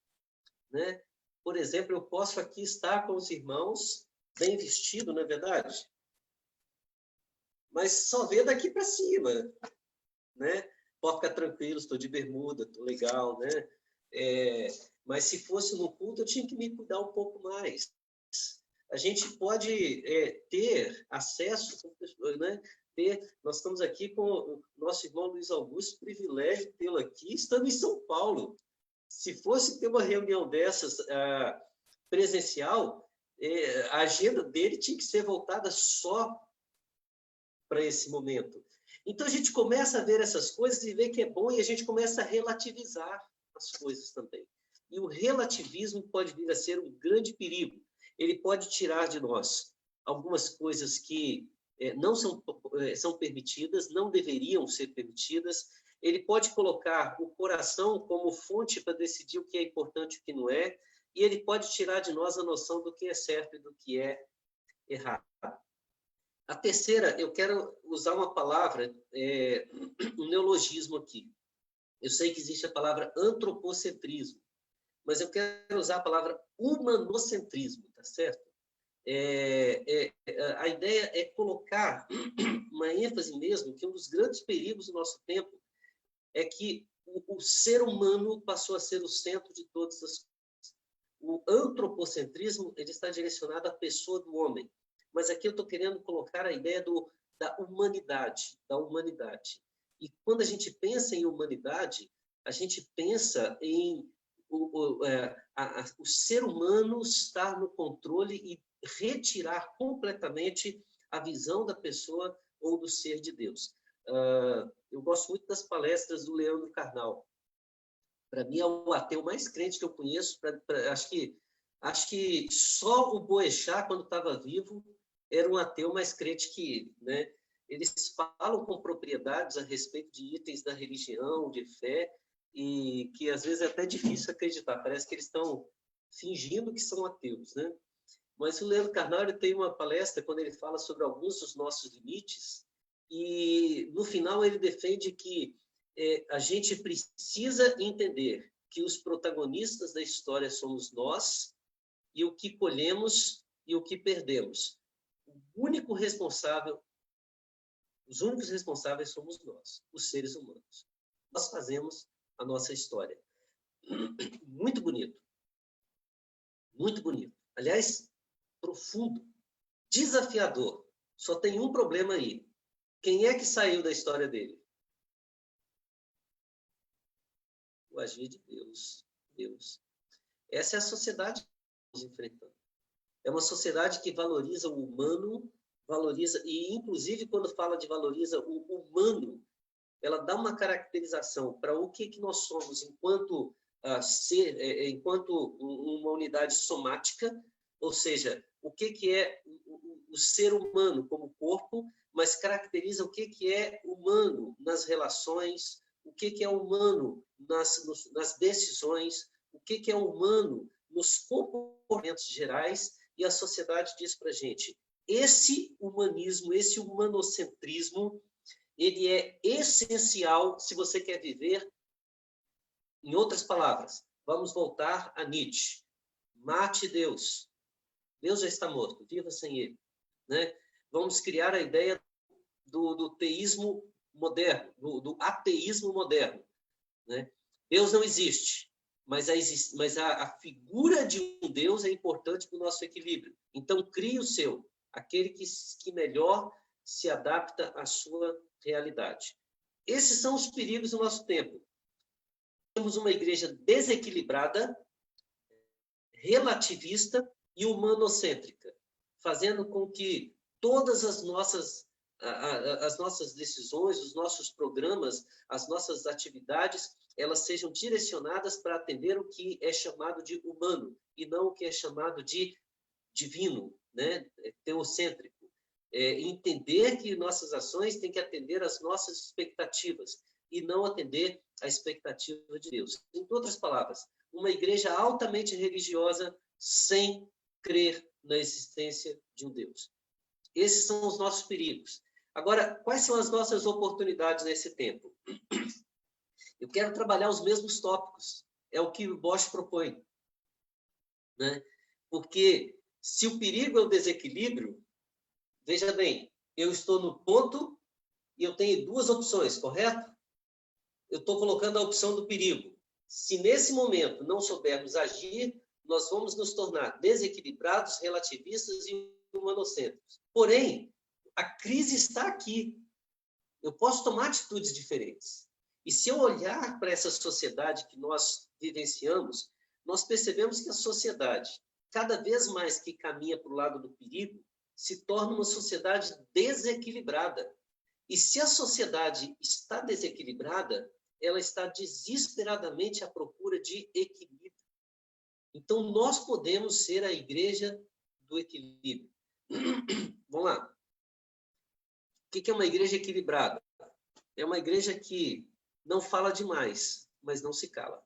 Né? Por exemplo, eu posso aqui estar com os irmãos bem vestido, não é verdade? Mas só ver daqui para cima. Né? Pode ficar tranquilo, estou de bermuda, estou legal. Né? Mas se fosse no culto, eu tinha que me cuidar um pouco mais. a gente pode ter acesso, né? Nós estamos aqui com o nosso irmão Luiz Augusto, privilégio de tê-lo aqui, estando em São Paulo. Se fosse ter uma reunião dessas presencial, a agenda dele tinha que ser voltada só para esse momento. Então, a gente começa a ver essas coisas e ver que é bom, e a gente começa a relativizar as coisas também. E o relativismo pode vir a ser um grande perigo. Ele pode tirar de nós algumas coisas que não são permitidas, não deveriam ser permitidas. Ele pode colocar o coração como fonte para decidir o que é importante e o que não é, e ele pode tirar de nós a noção do que é certo e do que é errado. A terceira, eu quero usar uma palavra, um neologismo aqui. Eu sei que existe a palavra antropocentrismo, mas eu quero usar a palavra humanocentrismo, tá certo? A ideia é colocar uma ênfase mesmo que um dos grandes perigos do nosso tempo é que o ser humano passou a ser o centro de todas as coisas. O antropocentrismo ele está direcionado à pessoa do homem, mas aqui eu estou querendo colocar a ideia da humanidade, E quando a gente pensa em humanidade, a gente pensa em o ser humano estar no controle e retirar completamente a visão da pessoa ou do ser de Deus. Eu gosto muito das palestras do Leandro Carnal. Para mim, é o ateu mais crente que eu conheço. Acho que só o Boechat, quando estava vivo, era um ateu mais crente que ele, né? Eles falam com propriedades a respeito de itens da religião, de fé, e que às vezes é até difícil acreditar. Parece que eles estão fingindo que são ateus, né? Mas o Leandro Carnal ele tem uma palestra quando ele fala sobre alguns dos nossos limites, e no final ele defende que a gente precisa entender que os protagonistas da história somos nós, e o que colhemos e o que perdemos. Os únicos responsáveis somos nós, os seres humanos. Nós fazemos a nossa história. Muito bonito. Muito bonito. Aliás, profundo, desafiador. Só tem um problema aí. Quem é que saiu da história dele? O agir de Deus. Essa é a sociedade que estamos enfrentando. É uma sociedade que valoriza o humano, e inclusive quando fala de valoriza o humano, ela dá uma caracterização para o que nós somos enquanto enquanto uma unidade somática, ou seja, o que é o ser humano como corpo, mas caracteriza o que é humano nas relações, o que é humano nas decisões, o que é humano nos comportamentos gerais, e a sociedade diz para a gente, esse humanismo, esse humanocentrismo, ele é essencial se você quer viver. Em outras palavras, vamos voltar a Nietzsche. Mate Deus. Deus já está morto, viva sem ele. Né? Vamos criar a ideia do teísmo moderno, do ateísmo moderno. Né? Deus não existe, mas a figura de um Deus é importante para o nosso equilíbrio. Então, crie o seu, aquele que melhor se adapta à sua realidade. Esses são os perigos do nosso tempo. Temos uma igreja desequilibrada, relativista e humanocêntrica, fazendo com que todas as nossas decisões, os nossos programas, as nossas atividades, elas sejam direcionadas para atender o que é chamado de humano e não o que é chamado de divino, né? Teocêntrico. Entender que nossas ações têm que atender às nossas expectativas e não atender à expectativa de Deus. Em outras palavras, uma igreja altamente religiosa sem crer na existência de um Deus. Esses são os nossos perigos. Agora, quais são as nossas oportunidades nesse tempo? Eu quero trabalhar os mesmos tópicos. É o que o Bosch propõe. Né? Porque se o perigo é o desequilíbrio, veja bem, eu estou no ponto e eu tenho duas opções, correto? Eu estou colocando a opção do perigo. Se nesse momento não soubermos agir, nós vamos nos tornar desequilibrados, relativistas e humanocêntricos. Porém, a crise está aqui. Eu posso tomar atitudes diferentes. E se eu olhar para essa sociedade que nós vivenciamos, nós percebemos que a sociedade, cada vez mais que caminha para o lado do perigo, se torna uma sociedade desequilibrada. E se a sociedade está desequilibrada, ela está desesperadamente à procura de equilíbrio. Então, nós podemos ser a igreja do equilíbrio. Vamos lá. O que é uma igreja equilibrada? É uma igreja que não fala demais, mas não se cala.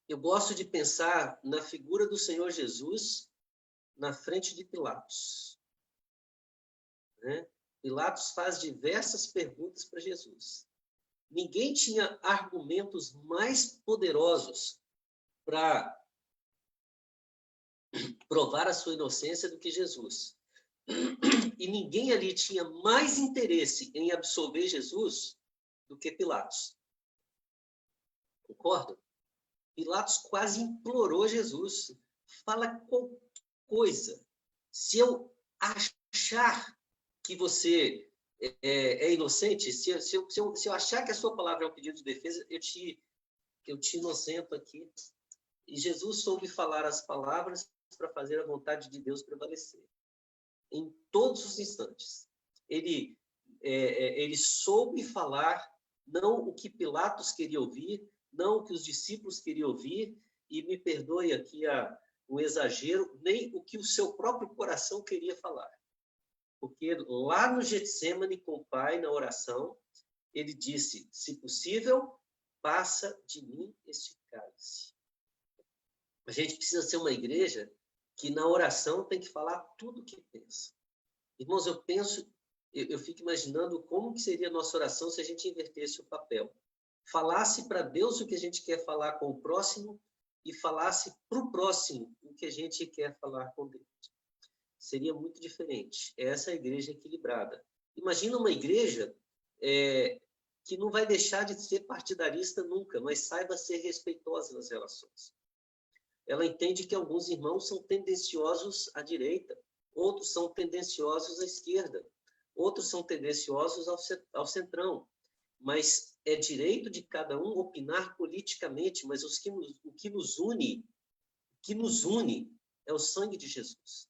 Eu gosto de pensar na figura do Senhor Jesus na frente de Pilatos. Né? Pilatos faz diversas perguntas para Jesus. Ninguém tinha argumentos mais poderosos para provar a sua inocência do que Jesus. E ninguém ali tinha mais interesse em absolver Jesus do que Pilatos. Concordo? Pilatos quase implorou Jesus. Fala qualquer coisa. Se eu achar que você é inocente, se eu achar que a sua palavra é um pedido de defesa, eu te inocento aqui. E Jesus soube falar as palavras para fazer a vontade de Deus prevalecer. Em todos os instantes. Ele soube falar não o que Pilatos queria ouvir, não o que os discípulos queriam ouvir, e me perdoe aqui o exagero, nem o que o seu próprio coração queria falar. Porque lá no Getsêmani, com o Pai, na oração, ele disse, se possível, passa de mim este cálice. A gente precisa ser uma igreja que na oração tem que falar tudo o que pensa. Irmãos, eu fico imaginando como que seria a nossa oração se a gente invertesse o papel. Falasse para Deus o que a gente quer falar com o próximo e falasse para o próximo o que a gente quer falar com Deus. Seria muito diferente. Essa é a igreja equilibrada. Imagina uma igreja que não vai deixar de ser partidarista nunca, mas saiba ser respeitosa nas relações. Ela entende que alguns irmãos são tendenciosos à direita, outros são tendenciosos à esquerda, outros são tendenciosos ao centrão. Mas é direito de cada um opinar politicamente, mas o que nos une é o sangue de Jesus.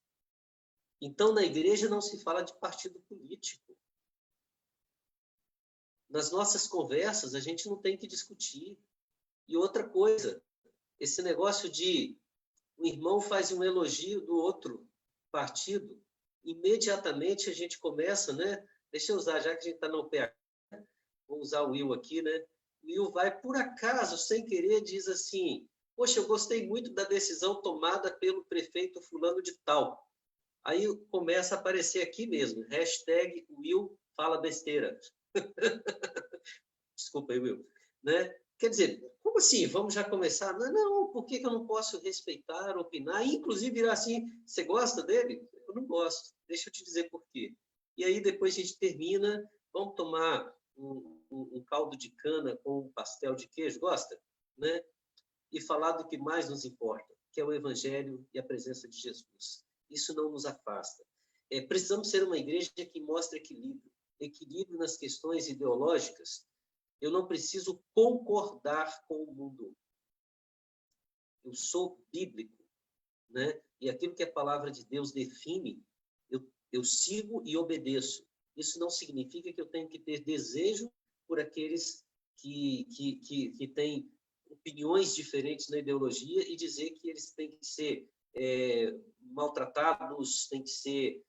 Então, na igreja não se fala de partido político. Nas nossas conversas, a gente não tem que discutir. E outra coisa, esse negócio de o irmão faz um elogio do outro partido, imediatamente a gente começa, né? Deixa eu usar, já que a gente está no PH, vou usar o Will aqui, né? O Will vai, por acaso, sem querer, diz assim, poxa, eu gostei muito da decisão tomada pelo prefeito fulano de tal. Aí começa a aparecer aqui mesmo, hashtag Will fala besteira. Desculpa aí, Will. Né? Quer dizer, como assim? Vamos já começar? Não, por que eu não posso respeitar, opinar? Inclusive virar assim, você gosta dele? Eu não gosto. Deixa eu te dizer por quê. E aí depois a gente termina, vamos tomar um caldo de cana com um pastel de queijo, gosta? Né? E falar do que mais nos importa, que é o Evangelho e a presença de Jesus. Isso não nos afasta. Precisamos ser uma igreja que mostre equilíbrio. Equilíbrio nas questões ideológicas. Eu não preciso concordar com o mundo. Eu sou bíblico, né? E aquilo que a palavra de Deus define, eu sigo e obedeço. Isso não significa que eu tenho que ter desejo por aqueles que têm opiniões diferentes na ideologia e dizer que eles têm que ser maltratados, têm que ser...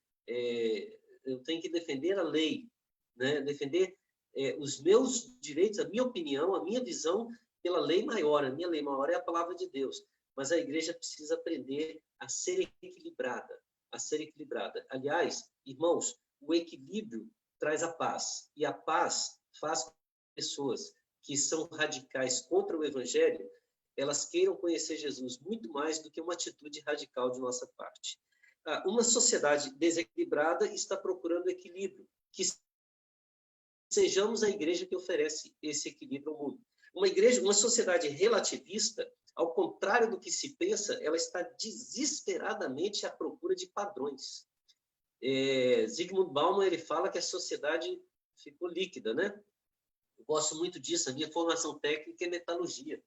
eu tenho que defender a lei, né? Defender os meus direitos, a minha opinião, a minha visão pela lei maior. A minha lei maior é a palavra de Deus. Mas a igreja precisa aprender a ser equilibrada, a ser equilibrada. Aliás, irmãos, o equilíbrio traz a paz. E a paz faz com que pessoas que são radicais contra o Evangelho, elas queiram conhecer Jesus muito mais do que uma atitude radical de nossa parte. Uma sociedade desequilibrada está procurando equilíbrio, que sejamos a igreja que oferece esse equilíbrio ao mundo. uma sociedade relativista, ao contrário do que se pensa, ela está desesperadamente à procura de padrões. Zygmunt Bauman, ele fala que a sociedade ficou líquida, né? Eu gosto muito disso, a minha formação técnica é metalurgia.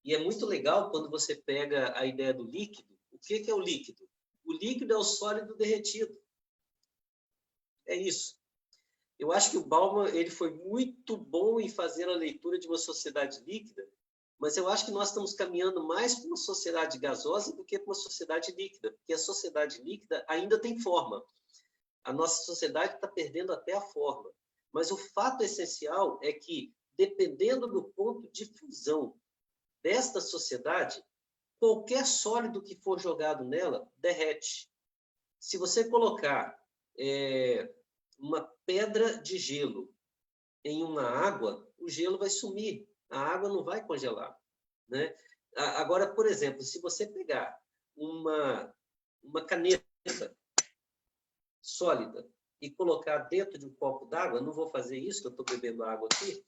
E é muito legal quando você pega a ideia do líquido. O que é o líquido? O líquido é o sólido derretido. É isso. Eu acho que o Bauman ele foi muito bom em fazer a leitura de uma sociedade líquida, mas eu acho que nós estamos caminhando mais para uma sociedade gasosa do que para uma sociedade líquida, porque a sociedade líquida ainda tem forma. A nossa sociedade está perdendo até a forma. Mas o fato essencial é que, dependendo do ponto de fusão desta sociedade, qualquer sólido que for jogado nela derrete. Se você colocar uma pedra de gelo em uma água, o gelo vai sumir, a água não vai congelar, né? Agora, por exemplo, se você pegar uma caneta sólida e colocar dentro de um copo d'água, não vou fazer isso, que eu estou bebendo água aqui,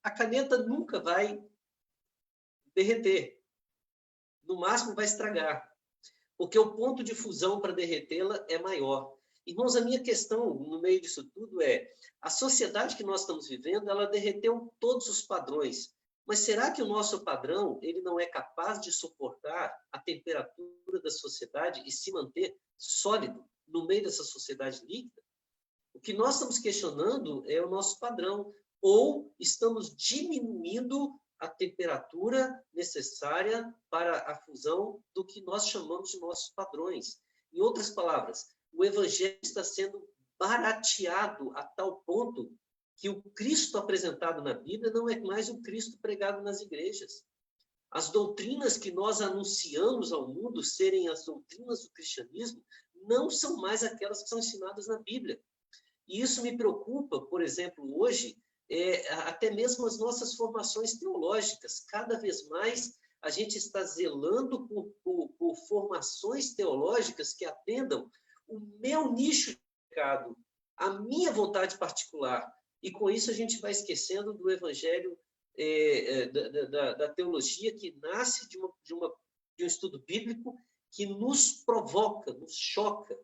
a caneta nunca vai derreter. No máximo vai estragar, porque o ponto de fusão para derretê-la é maior. Irmãos, a minha questão no meio disso tudo é, a sociedade que nós estamos vivendo, ela derreteu todos os padrões, mas será que o nosso padrão ele não é capaz de suportar a temperatura da sociedade e se manter sólido no meio dessa sociedade líquida? O que nós estamos questionando é o nosso padrão, ou estamos diminuindo a temperatura necessária para a fusão do que nós chamamos de nossos padrões. Em outras palavras, o evangelho está sendo barateado a tal ponto que o Cristo apresentado na Bíblia não é mais o Cristo pregado nas igrejas. As doutrinas que nós anunciamos ao mundo serem as doutrinas do cristianismo não são mais aquelas que são ensinadas na Bíblia. E isso me preocupa, por exemplo, hoje, até mesmo as nossas formações teológicas. Cada vez mais a gente está zelando por formações teológicas que atendam o meu nicho de mercado, a minha vontade particular. E com isso a gente vai esquecendo do evangelho, da teologia que nasce de um estudo bíblico que nos provoca, nos choca,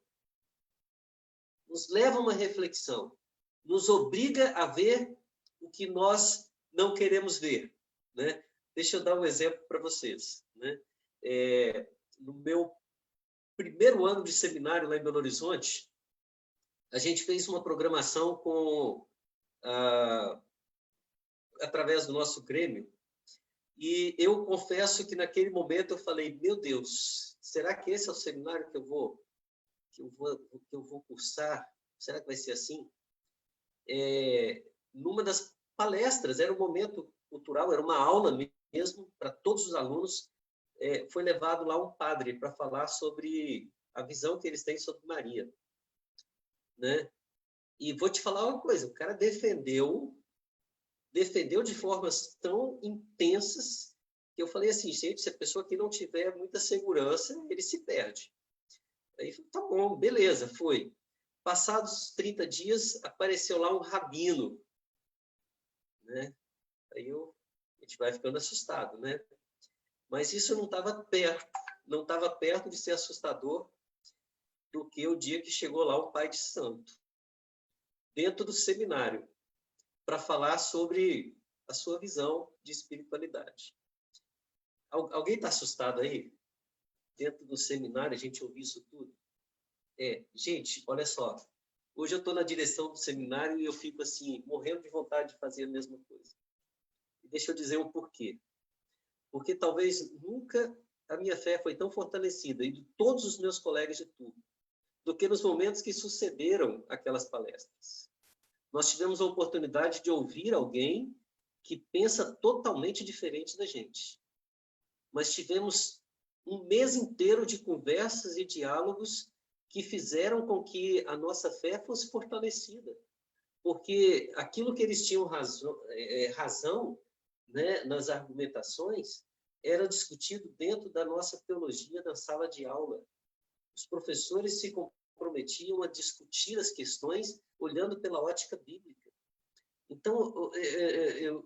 nos leva a uma reflexão, nos obriga a ver o que nós não queremos ver, né? Deixa eu dar um exemplo para vocês, né? No meu primeiro ano de seminário lá em Belo Horizonte, a gente fez uma programação através do nosso Grêmio, e eu confesso que naquele momento eu falei, meu Deus, será que esse é o seminário que eu vou cursar? Será que vai ser assim? Numa das palestras, era um momento cultural, era uma aula mesmo para todos os alunos, foi levado lá um padre para falar sobre a visão que eles têm sobre Maria, né? E vou te falar uma coisa, o cara defendeu de formas tão intensas que eu falei assim, gente, se a pessoa aqui não tiver muita segurança, ele se perde. Aí, tá bom, beleza, foi. Passados 30 dias, apareceu lá um rabino, né? Aí a gente vai ficando assustado, né? Mas isso não estava perto de ser assustador do que o dia que chegou lá o pai de santo, dentro do seminário, para falar sobre a sua visão de espiritualidade. Alguém está assustado aí? Dentro do seminário, a gente ouviu isso tudo? Gente, olha só. Hoje eu estou na direção do seminário e eu fico assim, morrendo de vontade de fazer a mesma coisa. E deixa eu dizer o porquê. Porque talvez nunca a minha fé foi tão fortalecida, e de todos os meus colegas de turma, do que nos momentos que sucederam aquelas palestras. Nós tivemos a oportunidade de ouvir alguém que pensa totalmente diferente da gente. Mas tivemos um mês inteiro de conversas e diálogos que fizeram com que a nossa fé fosse fortalecida. Porque aquilo que eles tinham razão, né, nas argumentações, era discutido dentro da nossa teologia na sala de aula. Os professores se comprometiam a discutir as questões olhando pela ótica bíblica. Então,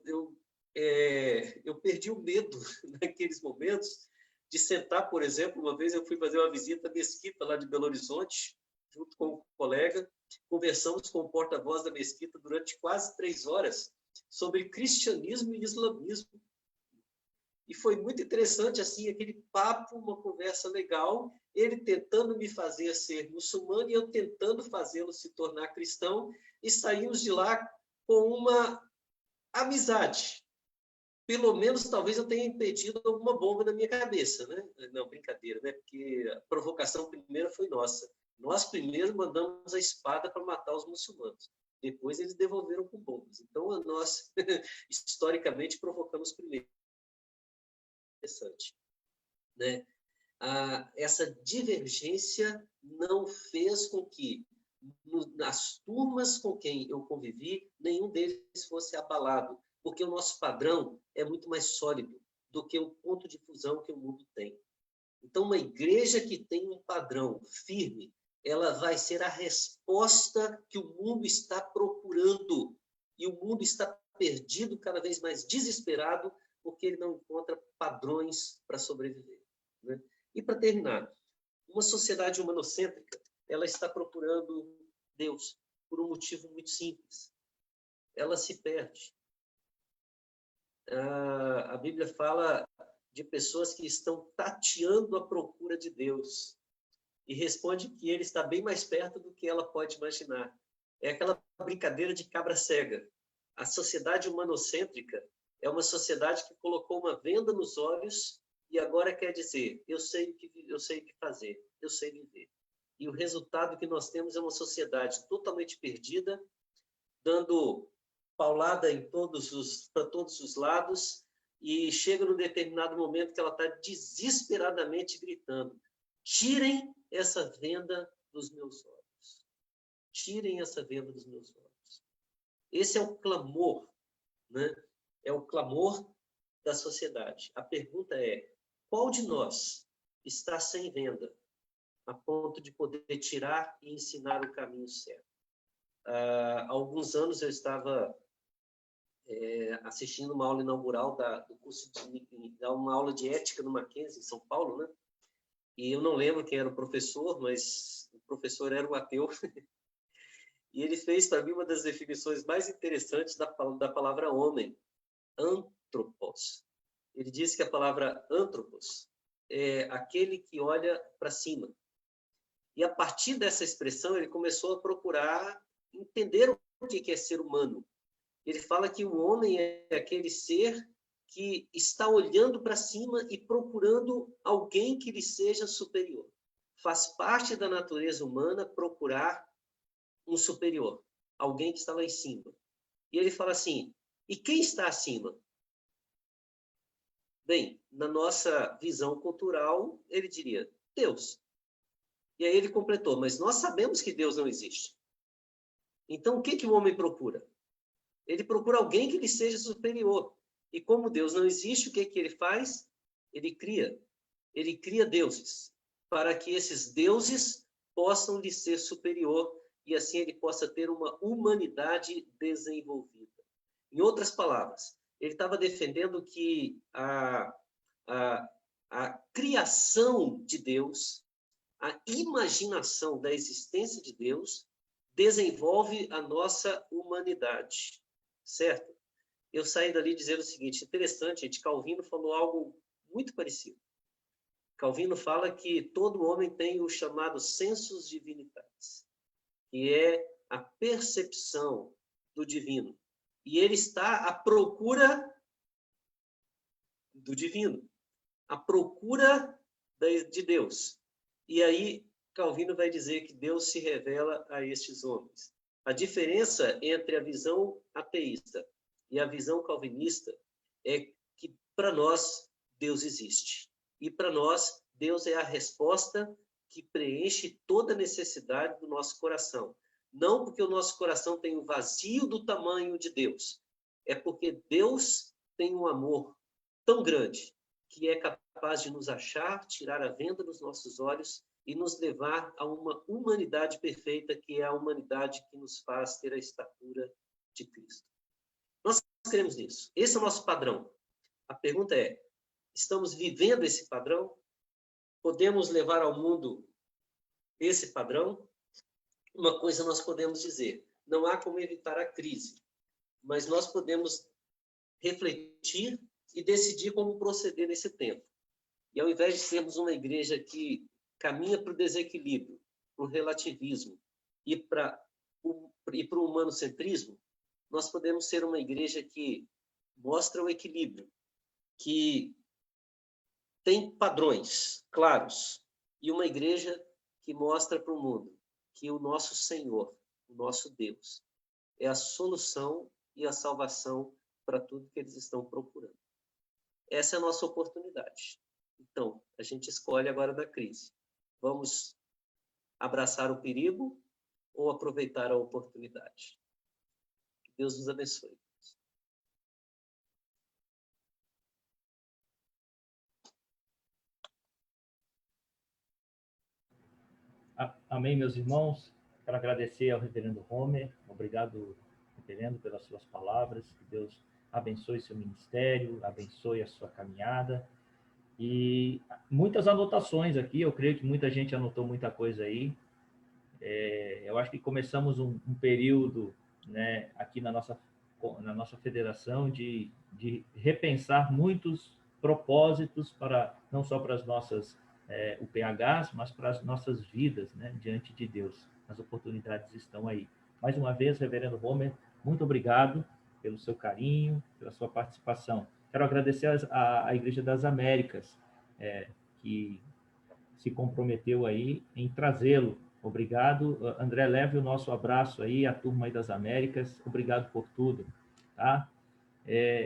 eu eu perdi o medo naqueles momentos de sentar, por exemplo, uma vez eu fui fazer uma visita à mesquita lá de Belo Horizonte, junto com um colega, conversamos com o porta-voz da mesquita durante quase 3 horas sobre cristianismo e islamismo. E foi muito interessante, assim, aquele papo, uma conversa legal, ele tentando me fazer ser muçulmano e eu tentando fazê-lo se tornar cristão, e saímos de lá com uma amizade. Pelo menos, talvez eu tenha impedido alguma bomba na minha cabeça, né? Não, brincadeira, né? Porque a provocação primeira foi nossa. Nós primeiro mandamos a espada para matar os muçulmanos. Depois eles devolveram com bombas. Então, nós, historicamente, provocamos primeiro. Interessante, né? Essa divergência não fez com que, nas turmas com quem eu convivi, nenhum deles fosse abalado, porque o nosso padrão é muito mais sólido do que o ponto de fusão que o mundo tem. Então, uma igreja que tem um padrão firme, ela vai ser a resposta que o mundo está procurando. E o mundo está perdido, cada vez mais desesperado, porque ele não encontra padrões para sobreviver, né? E, para terminar, uma sociedade humanocêntrica, ela está procurando Deus por um motivo muito simples. Ela se perde. A Bíblia fala de pessoas que estão tateando a procura de Deus e responde que ele está bem mais perto do que ela pode imaginar. É aquela brincadeira de cabra cega. A sociedade humanocêntrica é uma sociedade que colocou uma venda nos olhos e agora quer dizer, eu sei o que fazer, eu sei viver. E o resultado que nós temos é uma sociedade totalmente perdida, dando paulada para todos os lados, e chega num determinado momento que ela está desesperadamente gritando: tirem essa venda dos meus olhos. Tirem essa venda dos meus olhos. Esse é o clamor, né? É o clamor da sociedade. A pergunta é: qual de nós está sem venda, a ponto de poder tirar e ensinar o caminho certo? Há alguns anos eu estava assistindo uma aula inaugural do curso uma aula de ética no Mackenzie, em São Paulo, né? E eu não lembro quem era o professor, mas o professor era um ateu. E ele fez para mim uma das definições mais interessantes da palavra homem, antropos. Ele disse que a palavra antropos é aquele que olha para cima. E a partir dessa expressão, ele começou a procurar entender o que é ser humano. Ele fala que o homem é aquele ser que está olhando para cima e procurando alguém que lhe seja superior. Faz parte da natureza humana procurar um superior, alguém que está lá em cima. E ele fala assim: e quem está acima? Bem, na nossa visão cultural, ele diria Deus. E aí ele completou: mas nós sabemos que Deus não existe. Então, o que o homem procura? Ele procura alguém que lhe seja superior. E como Deus não existe, o que ele faz? Ele cria deuses, para que esses deuses possam lhe ser superior e assim ele possa ter uma humanidade desenvolvida. Em outras palavras, ele estava defendendo que a criação de Deus, a imaginação da existência de Deus, desenvolve a nossa humanidade, certo? Eu saí dali dizendo o seguinte: interessante, gente, Calvino falou algo muito parecido. Calvino fala que todo homem tem o chamado sensus divinitatis, que é a percepção do divino. E ele está à procura do divino, à procura de Deus. E aí Calvino vai dizer que Deus se revela a estes homens. A diferença entre a visão ateísta e a visão calvinista é que, para nós, Deus existe. E, para nós, Deus é a resposta que preenche toda a necessidade do nosso coração. Não porque o nosso coração tem um vazio do tamanho de Deus. É porque Deus tem um amor tão grande que é capaz de nos achar, tirar a venda dos nossos olhos e nos levar a uma humanidade perfeita, que é a humanidade que nos faz ter a estatura de Cristo. Nós queremos nisso. Esse é o nosso padrão. A pergunta é, estamos vivendo esse padrão? Podemos levar ao mundo esse padrão? Uma coisa nós podemos dizer, não há como evitar a crise, mas nós podemos refletir e decidir como proceder nesse tempo. E ao invés de sermos uma igreja que caminha para o desequilíbrio, para o relativismo e para o humanocentrismo, nós podemos ser uma igreja que mostra o equilíbrio, que tem padrões claros, e uma igreja que mostra para o mundo que o nosso Senhor, o nosso Deus, é a solução e a salvação para tudo que eles estão procurando. Essa é a nossa oportunidade. Então, a gente escolhe agora na crise. Vamos abraçar o perigo ou aproveitar a oportunidade? Que Deus nos abençoe. Amém, meus irmãos. Quero agradecer ao reverendo Homer. Obrigado, reverendo, pelas suas palavras. Que Deus abençoe seu ministério, abençoe a sua caminhada. E muitas anotações aqui, eu creio que muita gente anotou muita coisa aí. Eu acho que começamos um período, né, aqui na nossa federação de repensar muitos propósitos, não só para as nossas UPHs, mas para as nossas vidas, né, diante de Deus. As oportunidades estão aí. Mais uma vez, reverendo Homer, muito obrigado pelo seu carinho, pela sua participação. Quero agradecer à Igreja das Américas, que se comprometeu aí em trazê-lo. Obrigado. André, leve o nosso abraço aí, a turma aí das Américas. Obrigado por tudo. Tá?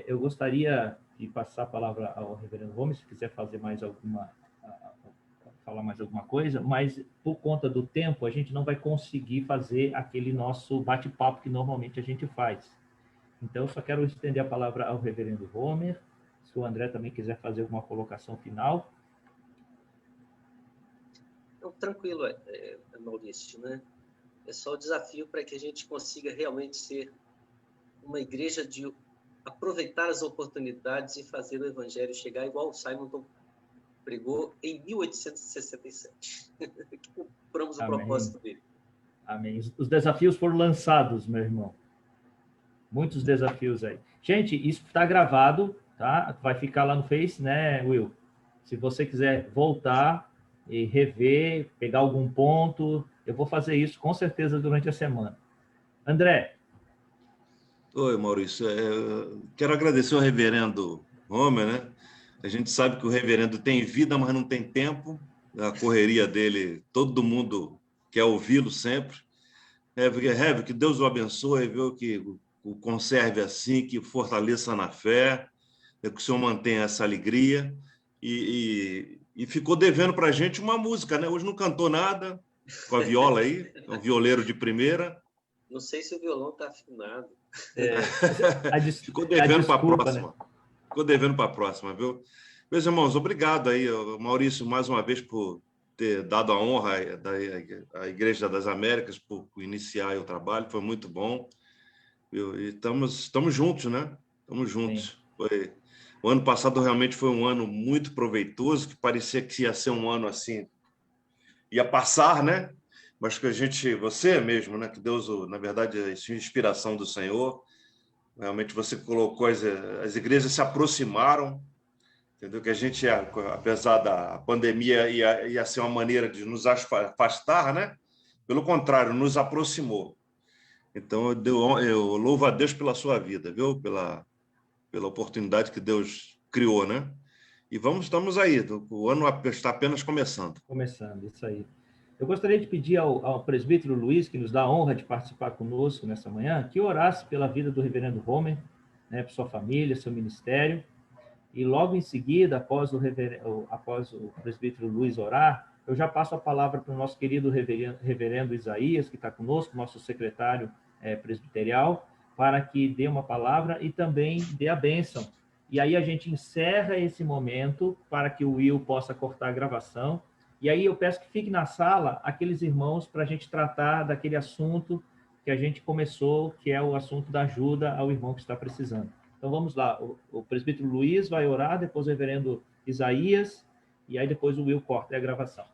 Eu gostaria de passar a palavra ao reverendo Gomes, se quiser falar mais alguma coisa, mas por conta do tempo, a gente não vai conseguir fazer aquele nosso bate-papo que normalmente a gente faz. Então, eu só quero estender a palavra ao reverendo Homer, se o André também quiser fazer alguma colocação final. Então, tranquilo, Maurício, né? É só o desafio para que a gente consiga realmente ser uma igreja de aproveitar as oportunidades e fazer o evangelho chegar igual o Simonton pregou em 1867. Que cumpramos o propósito dele. Amém. Os desafios foram lançados, meu irmão. Muitos desafios aí. Gente, isso está gravado, tá? Vai ficar lá no Face, né, Will? Se você quiser voltar e rever, pegar algum ponto, eu vou fazer isso com certeza durante a semana. André. Oi, Maurício. Quero agradecer ao reverendo Homer, né? A gente sabe que o reverendo tem vida, mas não tem tempo. A correria dele, todo mundo quer ouvi-lo sempre. Que Deus o abençoe, viu? Que o conserve assim, que fortaleça na fé, que o Senhor mantenha essa alegria. E ficou devendo para a gente uma música, né? Hoje não cantou nada com a viola aí, é um violeiro de primeira. Não sei se o violão está afinado. Ficou devendo para a próxima. Né? Ficou devendo para a próxima, viu? Meus irmãos, obrigado aí, Maurício, mais uma vez por ter dado a honra à Igreja das Américas por iniciar o trabalho, foi muito bom. E estamos juntos, né? Estamos juntos. O ano passado realmente foi um ano muito proveitoso, que parecia que ia ser um ano assim, ia passar, né? Mas que você mesmo, né? Que Deus, na verdade, é inspiração do Senhor. Realmente você colocou, as igrejas se aproximaram, entendeu? Que a gente, apesar da pandemia, ia ser uma maneira de nos afastar, né? Pelo contrário, nos aproximou. Então, eu louvo a Deus pela sua vida, viu? Pela oportunidade que Deus criou, né? E estamos aí, o ano está apenas começando. Começando, isso aí. Eu gostaria de pedir ao presbítero Luiz, que nos dá a honra de participar conosco nessa manhã, que orasse pela vida do reverendo Homer, né, por sua família, seu ministério, e logo em seguida, após o presbítero Luiz orar, eu já passo a palavra para o nosso querido reverendo Isaías, que está conosco, nosso secretário presbiterial, para que dê uma palavra e também dê a bênção. E aí a gente encerra esse momento para que o Will possa cortar a gravação. E aí eu peço que fique na sala aqueles irmãos para a gente tratar daquele assunto que a gente começou, que é o assunto da ajuda ao irmão que está precisando. Então vamos lá, o presbítero Luiz vai orar, depois o reverendo Isaías, e aí depois o Will corta a gravação.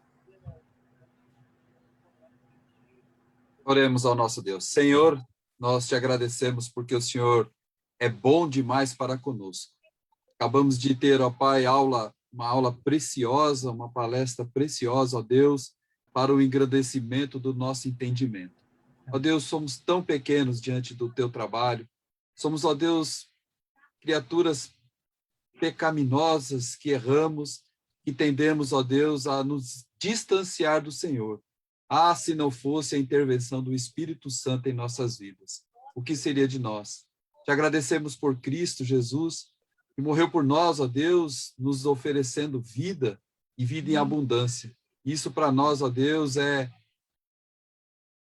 Oremos ao nosso Deus. Senhor, nós te agradecemos porque o Senhor é bom demais para conosco. Acabamos de ter, ó Pai, uma aula preciosa, uma palestra preciosa, ó Deus, para o engrandecimento do nosso entendimento. Ó Deus, somos tão pequenos diante do teu trabalho. Somos, ó Deus, criaturas pecaminosas que erramos e tendemos, ó Deus, a nos distanciar do Senhor. Ah, se não fosse a intervenção do Espírito Santo em nossas vidas, o que seria de nós? Te agradecemos por Cristo Jesus, que morreu por nós, ó Deus, nos oferecendo vida e vida em abundância. Isso para nós, ó Deus, é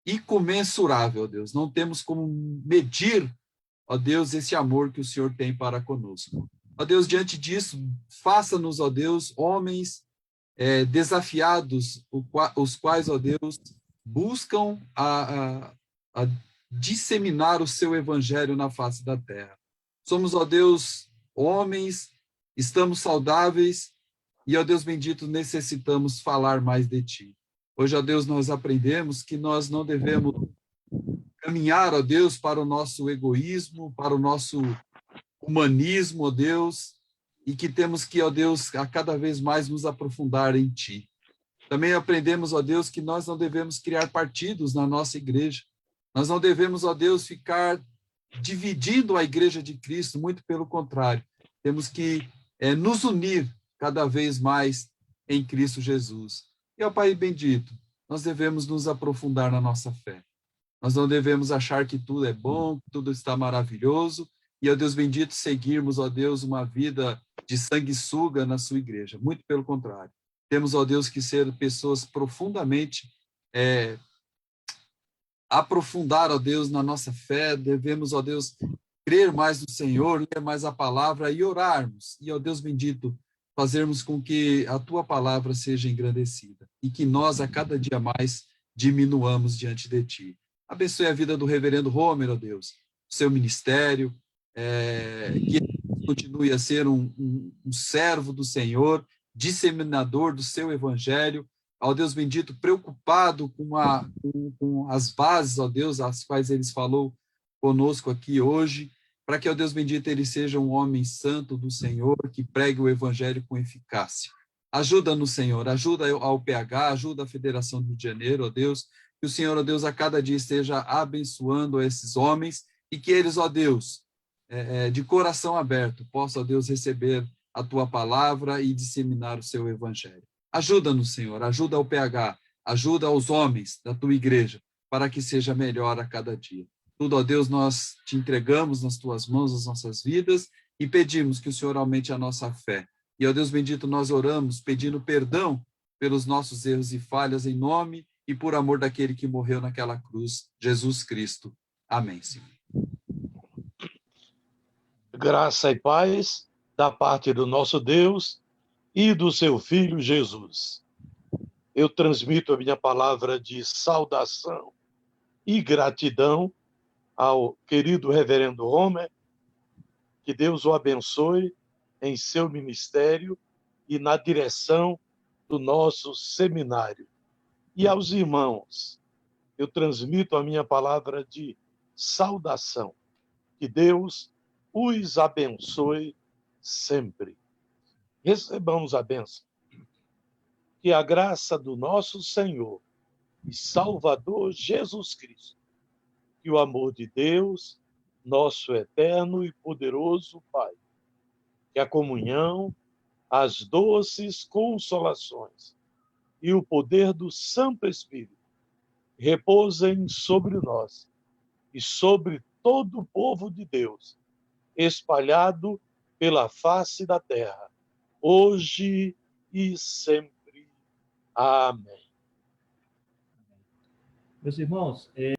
incomensurável, ó Deus. Não temos como medir, ó Deus, esse amor que o Senhor tem para conosco. Ó Deus, diante disso, faça-nos, ó Deus, homens desafiados, os quais, ó Deus, buscam a disseminar o seu evangelho na face da terra. Somos, ó Deus, homens, estamos saudáveis e, ó Deus bendito, necessitamos falar mais de ti. Hoje, ó Deus, nós aprendemos que nós não devemos caminhar, ó Deus, para o nosso egoísmo, para o nosso humanismo, ó Deus, e que temos que, ó Deus, a cada vez mais nos aprofundar em ti. Também aprendemos, ó Deus, que nós não devemos criar partidos na nossa igreja. Nós não devemos, ó Deus, ficar dividindo a igreja de Cristo, muito pelo contrário. Temos que nos unir cada vez mais em Cristo Jesus. E, ó Pai bendito, nós devemos nos aprofundar na nossa fé. Nós não devemos achar que tudo é bom, que tudo está maravilhoso, e, ó Deus bendito, seguirmos, ó Deus, uma vida de sanguessuga na sua igreja. Muito pelo contrário. Temos, ó Deus, que ser pessoas profundamente aprofundar, ó Deus, na nossa fé. Devemos, ó Deus, crer mais no Senhor, ler mais a palavra e orarmos. E, ó Deus bendito, fazermos com que a tua palavra seja engrandecida e que nós, a cada dia mais, diminuamos diante de ti. Abençoe a vida do reverendo Homer, ó Deus, seu ministério, que ele continue a ser um servo do Senhor, disseminador do seu evangelho, ó Deus bendito, preocupado com as bases, ó Deus, as quais ele falou conosco aqui hoje, para que, ó Deus bendito, ele seja um homem santo do Senhor, que pregue o evangelho com eficácia. Ajuda-nos, Senhor, ajuda ao PH, ajuda a Federação do Rio de Janeiro, ó Deus, que o Senhor, ó Deus, a cada dia esteja abençoando esses homens e que eles, ó Deus, de coração aberto, possam, ó Deus, receber a tua palavra e disseminar o seu evangelho. Ajuda-nos, Senhor, ajuda ao PH, ajuda aos homens da tua igreja, para que seja melhor a cada dia. Tudo, ó Deus, nós te entregamos nas tuas mãos as nossas vidas e pedimos que o Senhor aumente a nossa fé. E, ó Deus bendito, nós oramos pedindo perdão pelos nossos erros e falhas em nome e por amor daquele que morreu naquela cruz, Jesus Cristo. Amém, Senhor. Graça e paz da parte do nosso Deus e do seu Filho Jesus. Eu transmito a minha palavra de saudação e gratidão ao querido reverendo Homer, que Deus o abençoe em seu ministério e na direção do nosso seminário. E aos irmãos, eu transmito a minha palavra de saudação. Que Deus os abençoe sempre. Recebamos a bênção. Que a graça do nosso Senhor e Salvador Jesus Cristo, que o amor de Deus, nosso eterno e poderoso Pai, que a comunhão, as doces consolações e o poder do Santo Espírito repousem sobre nós e sobre todo o povo de Deus, espalhado pela face da terra, hoje e sempre. Amém. Meus irmãos,